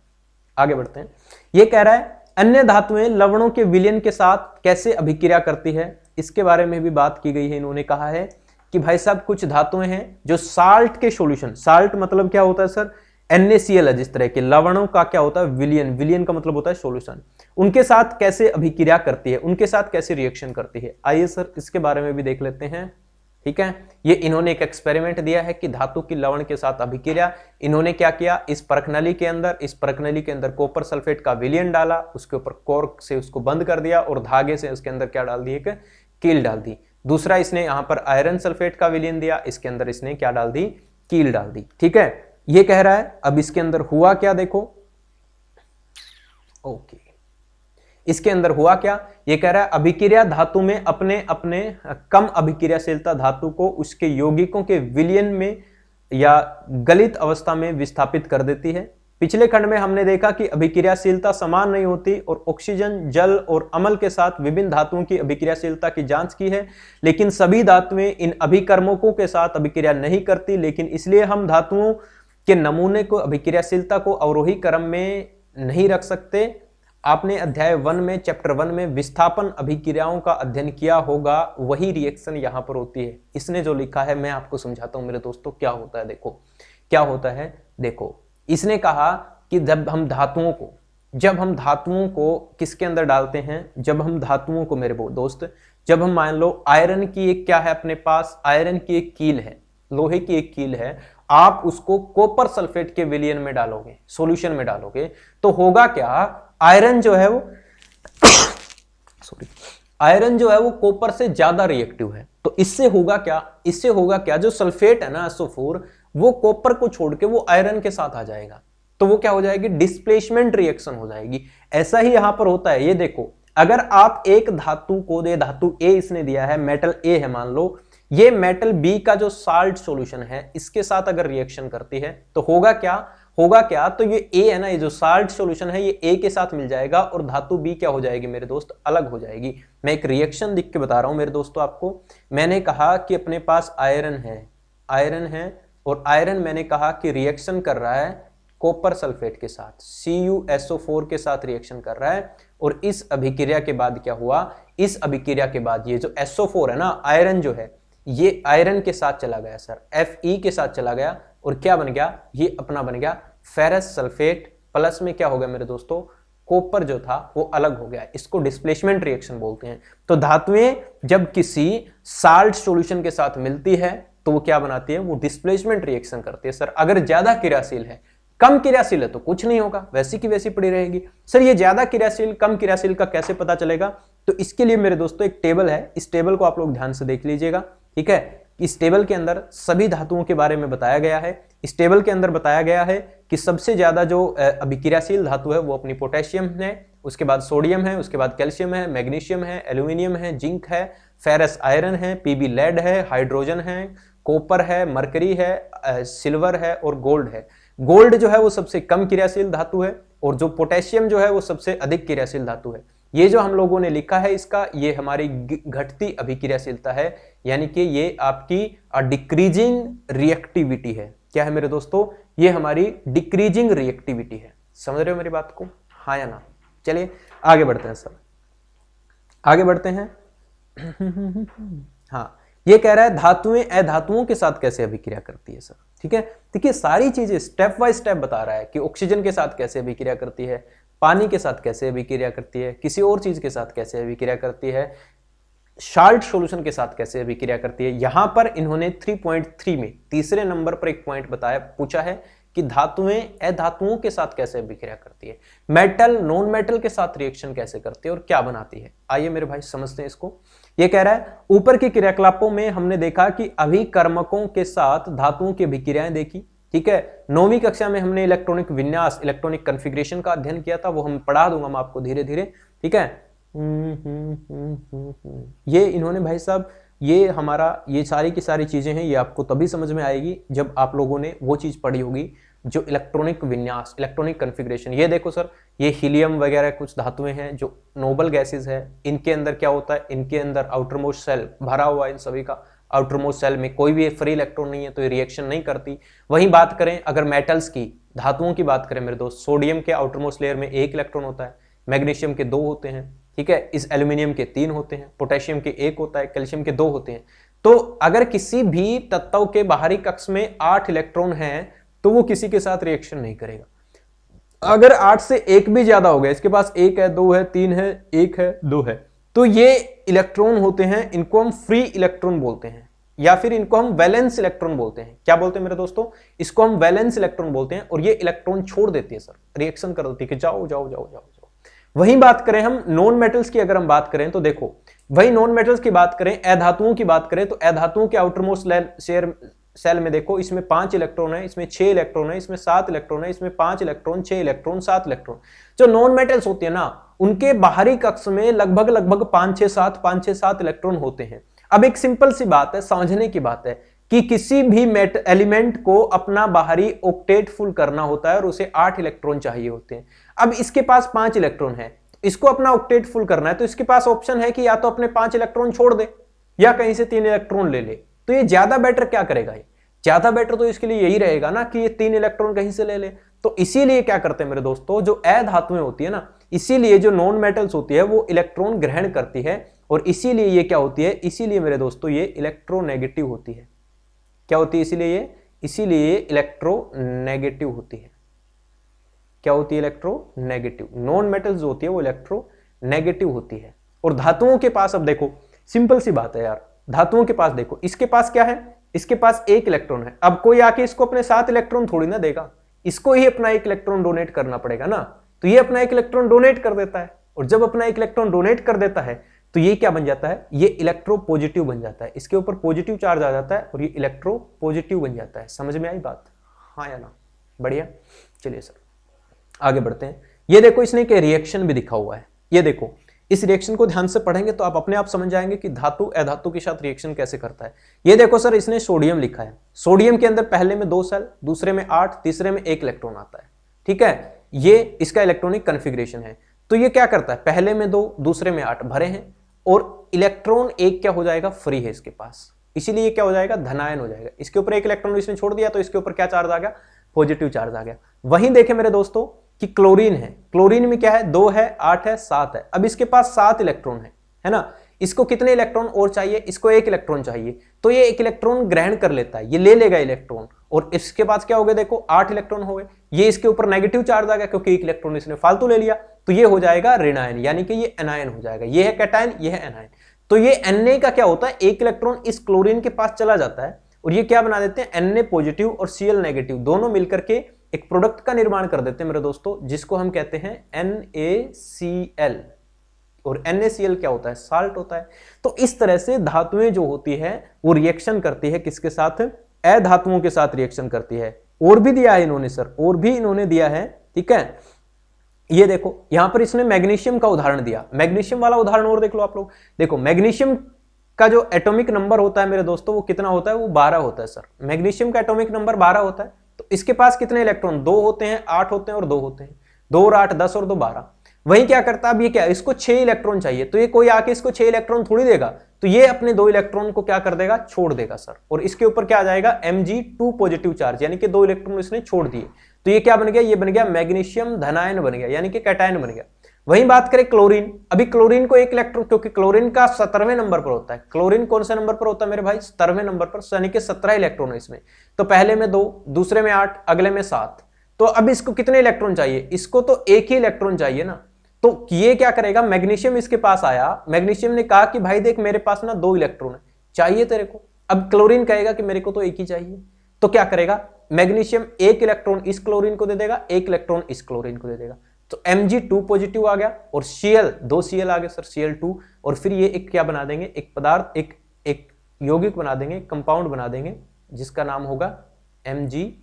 आगे बढ़ते हैं, ये कह रहा है अन्य धातुएं लवणों के विलयन के साथ कैसे अभिक्रिया करती है, इसके बारे में भी बात की गई है। इन्होंने कहा है कि भाई साहब कुछ धातुएं हैं जो साल्ट के सॉल्यूशन, साल्ट मतलब क्या होता है सर, NaCl है, जिस तरह के लवणों का क्या होता है विलयन, विलयन का मतलब होता है सॉल्यूशन, उनके साथ कैसे अभिक्रिया करती है, उनके साथ कैसे रिएक्शन करती है। आइए सर इसके बारे में भी देख लेते हैं। ठीक है, ये इन्होंने एक एक्सपेरिमेंट दिया है कि धातु की लवण के साथ अभिक्रिया। इन्होंने क्या किया, इस परखनली के अंदर कॉपर सल्फेट का विलयन डाला, उसके ऊपर कॉर्क से उसको बंद कर दिया और धागे से उसके अंदर क्या डाल दी, एक कील डाल दी। दूसरा इसने यहां पर आयरन सल्फेट का विलयन दिया, इसके अंदर इसने क्या डाल दी, कील डाल दी। ठीक है, ये कह रहा है अब इसके अंदर हुआ क्या, देखो ओके, इसके अंदर हुआ क्या, ये कह रहा है अभिक्रिया धातु में अपने अपने कम अभिक्रियाशीलता धातु को उसके यौगिकों के विलयन में या गलित अवस्था में विस्थापित कर देती है। पिछले खंड में हमने देखा कि अभिक्रियाशीलता समान नहीं होती और ऑक्सीजन, जल और अम्ल के साथ विभिन्न धातुओं की अभिक्रियाशीलता की जांच की है, लेकिन सभी धातुएं इन अभिकर्मकों के साथ अभिक्रिया नहीं करती। लेकिन इसलिए हम धातुओं के नमूने को अभिक्रियाशीलता को अवरोही क्रम में नहीं रख सकते। आपने अध्याय 1 में, चैप्टर 1 में विस्थापन अभिक्रियाओं का अध्ययन किया होगा, वही रिएक्शन यहां पर होती है। इसने जो लिखा है मैं आपको समझाता हूं मेरे दोस्तों क्या होता है। देखो क्या होता है, देखो इसने कहा कि जब हम धातुओं को किसके अंदर डालते हैं, जब हम धातुओं को मेरे दोस्त, जब हम मान लो आयरन की एक क्या है अपने पास, आयरन की एक कील है, लोहे की एक कील है, आप उसको कॉपर सल्फेट के विलयन में डालोगे, सॉल्यूशन में डालोगे, तो होगा क्या, आयरन जो है वो आयरन जो है वो कॉपर से ज्यादा रिएक्टिव है। तो इससे होगा क्या, जो सल्फेट है ना SO4, वो कॉपर को छोड़ के वो आयरन के साथ आ जाएगा, तो वो क्या हो जाएगी, डिस्प्लेसमेंट रिएक्शन हो जाएगी। ऐसा ही यहां पर होता है। ये देखो, अगर आप एक धातु को दे, धातु A इसने दिया है, मेटल A है मान लो, ये मेटल B का जो साल्ट सॉल्यूशन है इसके साथ अगर रिएक्शन करती है तो होगा क्या, तो ये A है ना, ये जो साल्ट सॉल्यूशन है ये A के साथ मिल जाएगा और धातु B क्या हो जाएगी मेरे दोस्त, अलग हो जाएगी। मैं एक रिएक्शन लिख के बता रहा हूं मेरे दोस्तों आपको। मैंने कहा कि अपने पास आयरन है और आयरन मैंने कहा कि रिएक्शन कर रहा है कॉपर सल्फेट के साथ, CuSO4 के साथ रिएक्शन कर रहा है। और इस अभिक्रिया के बाद क्या हुआ, इस अभिक्रिया के बाद ये जो SO4 है ना, आयरन जो है ये आयरन के साथ चला गया सर, Fe के साथ चला गया और क्या बन गया, ये अपना बन गया फेरस सल्फेट, प्लस में क्या हो गया मेरे दोस्तों, कॉपर जो था वो अलग हो गया। इसको डिस्प्लेसमेंट रिएक्शन बोलते हैं। तो धातुएं जब किसी साल्ट सॉल्यूशन के साथ मिलती है तो वो क्या बनाती है, वो डिस्प्लेसमेंट रिएक्शन करती है। सर अगर ज्यादा क्रियाशील है, कम क्रियाशील है तो कुछ नहीं होगा, वैसी की वैसी पड़ी रहेगी। सर ये ज्यादा क्रियाशील कम क्रियाशील का कैसे पता चलेगा, तो इसके लिए मेरे दोस्तों एक टेबल है, इस टेबल को आप लोग ध्यान से देख लीजिएगा। ठीक है, इस टेबल के अंदर सभी धातुओं के बारे में बताया गया है। इस टेबल के अंदर बताया गया है कि सबसे ज्यादा जो अभिक्रियाशील धातु है वो अपनी पोटेशियम है, उसके बाद सोडियम है, उसके बाद कैल्शियम है, मैग्नीशियम है, एल्यूमिनियम है, जिंक है, फेरस आयरन है, Pb लेड है, हाइड्रोजन है, कॉपर है, मरकरी है, सिल्वर है और गोल्ड है। गोल्ड जो है वो सबसे कम क्रियाशील धातु है और जो पोटेशियम जो है वो सबसे अधिक क्रियाशील धातु है। ये जो हम लोगों ने लिखा है इसका, ये हमारी घटती अभिक्रियाशीलता है, यानी कि ये आपकी डिक्रीजिंग रिएक्टिविटी है। क्या है मेरे दोस्तों, ये हमारी डिक्रीजिंग रिएक्टिविटी है। समझ रहे हो मेरी बात को, हाँ या ना। चलिए आगे बढ़ते हैं सर, आगे बढ़ते हैं। हाँ, ये कह रहा है धातुएं अधातुओं के साथ कैसे अभिक्रिया करती है सर। ठीक है, देखिए सारी चीजें स्टेप बाय स्टेप बता रहा है कि ऑक्सीजन के साथ कैसे अभिक्रिया करती है, पानी के साथ कैसे अभिक्रिया करती है, किसी और चीज के साथ कैसे अभिक्रिया करती है, साल्ट सॉल्यूशन के साथ कैसे अभिक्रिया करती है। यहां पर इन्होंने 3.3 में तीसरे नंबर पर एक पॉइंट पूछा है कि धातुएं अधातुओं के साथ कैसे अभिक्रिया करती है, मेटल नॉन मेटल के साथ रिएक्शन कैसे करती है और क्या बनाती है। आइए मेरे भाई समझते हैं इसको। ये कह रहा है ऊपर के क्रियाकलापों में हमने देखा कि अभिकर्मकों के साथ धातुओं की अभिक्रियाएं देखी। ठीक है, 9वीं कक्षा में हमने इलेक्ट्रॉनिक विन्यास, इलेक्ट्रॉनिक कॉन्फ़िगरेशन का अध्ययन किया था, वो हम पढ़ा दूंगा मैं आपको धीरे धीरे। ठीक है, ये इन्होंने भाई साहब ये हमारा ये सारी की सारी चीजें हैं, ये आपको तभी समझ में आएगी जब आप लोगों ने वो चीज पढ़ी होगी जो इलेक्ट्रॉनिक विन्यास, इलेक्ट्रॉनिक कॉन्फ़िगरेशन। ये देखो सर, ये हीलियम वगैरह कुछ धातुएं हैं जो नोबल गैसेस है, इनके अंदर क्या होता है, इनके अंदर आउटर मोस्ट सेल भरा हुआ है, इन सभी का आउटर मोस्ट सेल में कोई भी फ्री इलेक्ट्रॉन नहीं है तो ये रिएक्शन नहीं करती। वहीं बात करें अगर मेटल्स की, धातुओं की बात करें मेरे दोस्त, सोडियम के आउटर मोस्ट लेयर में 1 इलेक्ट्रॉन होता है, मैग्नीशियम के 2 होते हैं, ठीक है, इस एल्यूमिनियम के 3 होते हैं, पोटेशियम के 1 होता है, कैल्शियम के 2 होते हैं। तो अगर किसी भी तत्व के बाहरी कक्ष में 8 इलेक्ट्रॉन हैं तो वो किसी के साथ रिएक्शन नहीं करेगा। अगर 8 से 1 भी ज्यादा हो गया, इसके पास 1 है, 2 है, 3 है, 1 है, 2 है, तो ये इलेक्ट्रॉन होते हैं, इनको हम फ्री इलेक्ट्रॉन बोलते हैं, या फिर इनको हम वैलेंस इलेक्ट्रॉन बोलते हैं। क्या बोलते हैं मेरे दोस्तों? इसको हम वैलेंस इलेक्ट्रॉन बोलते हैं। और ये इलेक्ट्रॉन छोड़ देती है सर, रिएक्शन कर देती है कि जाओ जाओ जाओ जाओ जाओ। वही बात करें हम नॉन मेटल्स की, अगर हम बात करें तो देखो, वही नॉन मेटल्स की बात करें, अधातुओं की बात करें, तो अधातुओं के आउटरमोस्ट सेल में देखो, इसमें 5 इलेक्ट्रॉन है, इसमें 6 इलेक्ट्रॉन है, इसमें 7 इलेक्ट्रॉन है, इसमें 5 इलेक्ट्रॉन, 6 इलेक्ट्रॉन, 7 इलेक्ट्रॉन। जो नॉन मेटल्स होती है ना, उनके बाहरी कक्ष में लगभग 5-6-7 इलेक्ट्रॉन होते हैं। अब एक सिंपल सी बात है, समझने की बात है कि किसी भी एलिमेंट को अपना बाहरी ऑक्टेट फुल करना होता है और उसे 8 इलेक्ट्रॉन चाहिए होते हैं। अब इसके पास 5 इलेक्ट्रॉन है, इसको अपना ऑक्टेट फुल करना है, तो इसके पास ऑप्शन है कि या तो अपने 5 इलेक्ट्रॉन छोड़ दे या कहीं से 3 इलेक्ट्रॉन ले ले। तो ये ज्यादा बेटर क्या करेगा? ये ज्यादा बेटर तो इसके लिए यही रहेगा ना कि ये 3 इलेक्ट्रॉन कहीं से ले ले। तो इसीलिए क्या करते हैं मेरे दोस्तों, जो अधातुएं होती है ना, इसीलिए जो नॉन मेटल्स होती है वो इलेक्ट्रॉन ग्रहण करती है, और इसीलिए ये क्या होती है, इसीलिए मेरे दोस्तों ये इलेक्ट्रोनेगेटिव होती है। क्या होती है? इसीलिए ये इलेक्ट्रोनेगेटिव होती है। क्या होती है? इलेक्ट्रोनेगेटिव। नॉन मेटल्स जो होती है वो इलेक्ट्रोनेगेटिव होती है। और धातुओं के पास, अब देखो सिंपल सी बात है यार, धातुओं के पास देखो, इसके पास क्या है, इसके पास 1 इलेक्ट्रॉन है। अब कोई आके इसको अपने 7 इलेक्ट्रॉन थोड़ी ना देगा, इसको ही अपना 1 इलेक्ट्रॉन डोनेट करना पड़ेगा ना। तो ये अपना 1 इलेक्ट्रॉन डोनेट कर देता है, और जब अपना 1 इलेक्ट्रॉन डोनेट कर देता है तो ये क्या बन जाता है, ये इलेक्ट्रो पॉजिटिव बन जाता है, इसके ऊपर पॉजिटिव चार्ज आ जाता है और ये इलेक्ट्रो पॉजिटिव बन जाता है। समझ में आई बात? हाँ या ना? बढ़िया। चलिए सर आगे बढ़ते हैं। ये देखो, इसने एक रिएक्शन भी दिखा हुआ है। ये देखो, इस रिएक्शन को ध्यान से पढ़ेंगे तो आप अपने आप समझ जाएंगे कि धातु अधातु के साथ रिएक्शन कैसे करता है। ये देखो सर, इसने सोडियम लिखा है। सोडियम के अंदर पहले में 2 सेल, दूसरे में 8, तीसरे में 1 इलेक्ट्रॉन आता है। ठीक है, ये इसका इलेक्ट्रॉनिक कॉन्फ़िगरेशन है। तो ये क्या करता है, पहले में 2, दूसरे में 8 भरे हैं, और इलेक्ट्रॉन 1 क्या हो जाएगा, फ्री है इसके पास, इसीलिए क्या हो जाएगा, धनायन हो जाएगा। इसके ऊपर 1 इलेक्ट्रॉन इसने छोड़ दिया तो इसके ऊपर क्या चार्ज आ गया, पॉजिटिव चार्ज आ गया। वहीं देखें मेरे दोस्तों कि क्लोरीन है, क्लोरीन में क्या है, 2 है, 8 है, 7 है। अब इसके पास 7 इलेक्ट्रॉन है ना। इसको कितने इलेक्ट्रॉन और चाहिए, इसको 1 इलेक्ट्रॉन चाहिए, तो ये 1 इलेक्ट्रॉन ग्रहण कर लेता है, ये ले लेगा इलेक्ट्रॉन, और इसके पास क्या हो गया, देखो 8 इलेक्ट्रॉन हो गए। ये इसके ऊपर नेगेटिव चार्ज आ गया क्योंकि 1 इलेक्ट्रॉन इसने फालतू ले लिया, तो ये हो जाएगा ऋणायन, यानी कि ये एनायन हो जाएगा। ये है कैटायन, ये है एनायन। तो ये Na का क्या होता है, 1 इलेक्ट्रॉन इस क्लोरीन के पास चला जाता है, और ये क्या बना देते हैं, Na पॉजिटिव और Cl नेगेटिव दोनों मिलकर के एक प्रोडक्ट का निर्माण कर देते हैं मेरे दोस्तों, जिसको हम कहते हैं NaCl। और NaCl क्या होता है, साल्ट होता है। तो इस तरह से धातुएं जो होती है वो रिएक्शन करती है, किसके साथ, अधातुओं के साथ रिएक्शन करती है। और भी दिया है इन्होंने सर, और भी इन्होंने दिया है। ठीक है, ये देखो यहां पर इसने मैग्नीशियम का उदाहरण दिया, मैग्नीशियम वाला उदाहरण और देख लो आप लोग। देखो मैग्नीशियम का जो एटॉमिक नंबर होता है मेरे दोस्तों वो कितना होता है, वो 12 होता है सर। मैग्नीशियम का एटॉमिक नंबर 12 होता है। तो इसके पास कितने इलेक्ट्रॉन, 2 होते हैं, 8 होते हैं और 2 होते हैं। 2 और 8 10 और 2 12। वही क्या करता है, अब ये क्या, इसको 6 इलेक्ट्रॉन चाहिए, तो ये कोई आके इसको 6 इलेक्ट्रॉन थोड़ी देगा, तो ये अपने 2 इलेक्ट्रॉन को क्या कर देगा, छोड़ देगा सर। और इसके ऊपर क्या आ जाएगा, Mg2 पॉजिटिव चार्ज, यानी कि 2 इलेक्ट्रॉन इसने छोड़ दिए। तो ये क्या बन गया, ये बन गया मैग्नीशियम धनायन बन गया, यानी कि कैटायन बन गया। वहीं बात करें क्लोरीन, अभी क्लोरीन को 1 इलेक्ट्रॉन, क्योंकि क्लोरीन का 17वें नंबर पर होता है। क्लोरीन कौन से नंबर पर होता है मेरे भाई, 17वें नंबर पर, यानी कि 17 इलेक्ट्रॉन है इसमें। तो पहले में 2, दूसरे में 8, अगले में 7। तो अब इसको कितने इलेक्ट्रॉन चाहिए, इसको तो 1 ही इलेक्ट्रॉन चाहिए ना। तो ये क्या करेगा, मैग्नीशियम इसके पास आया, मैग्नीशियम ने कहा कि भाई देख मेरे पास ना 2 इलेक्ट्रॉन है, चाहिए तेरे को। अब क्लोरीन कहेगा कि मेरे को तो 1 ही चाहिए, तो क्या करेगा, मैग्नीशियम 1 इलेक्ट्रॉन इस क्लोरीन को दे देगा, 1 इलेक्ट्रॉन इस क्लोरीन को दे देगा। तो Mg2 पॉजिटिव आ गया, और Cl 2 Cl आ गया सर, Cl2। और फिर ये एक क्या बना देंगे, एक पदार्थ, एक यौगिक बना देंगे, कंपाउंड बना देंगे, जिसका नाम होगा MgCl2।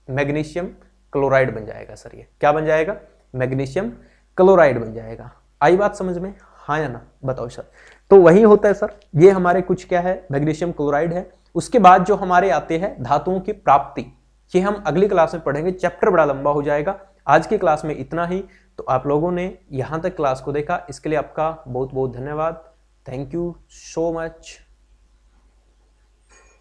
मैग्नीशियम क्लोराइड बन जाएगा सर। ये क्या बन जाएगा, मैग्नीशियम क्लोराइड बन जाएगा। आई बात समझ में, हाँ या ना, बताओ सर। तो वही होता है सर, ये हमारे कुछ क्या है, मैग्नीशियम क्लोराइड है। उसके बाद जो हमारे आते हैं धातुओं की प्राप्ति, ये हम अगली क्लास में पढ़ेंगे, चैप्टर बड़ा लंबा हो जाएगा। आज की क्लास में इतना ही। तो आप लोगों ने यहां तक क्लास को देखा, इसके लिए आपका बहुत बहुत धन्यवाद। Thank you so much,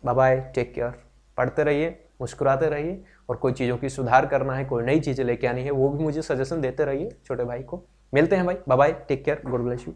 bye bye, take care. पढ़ते रहिए, मुस्कुराते रहिए और कोई चीज़ों की सुधार करना है, कोई नई चीज़ें लेके आनी है, वो भी मुझे सजेशन देते रहिए छोटे भाई को। मिलते हैं भाई, bye bye, take care, God bless you.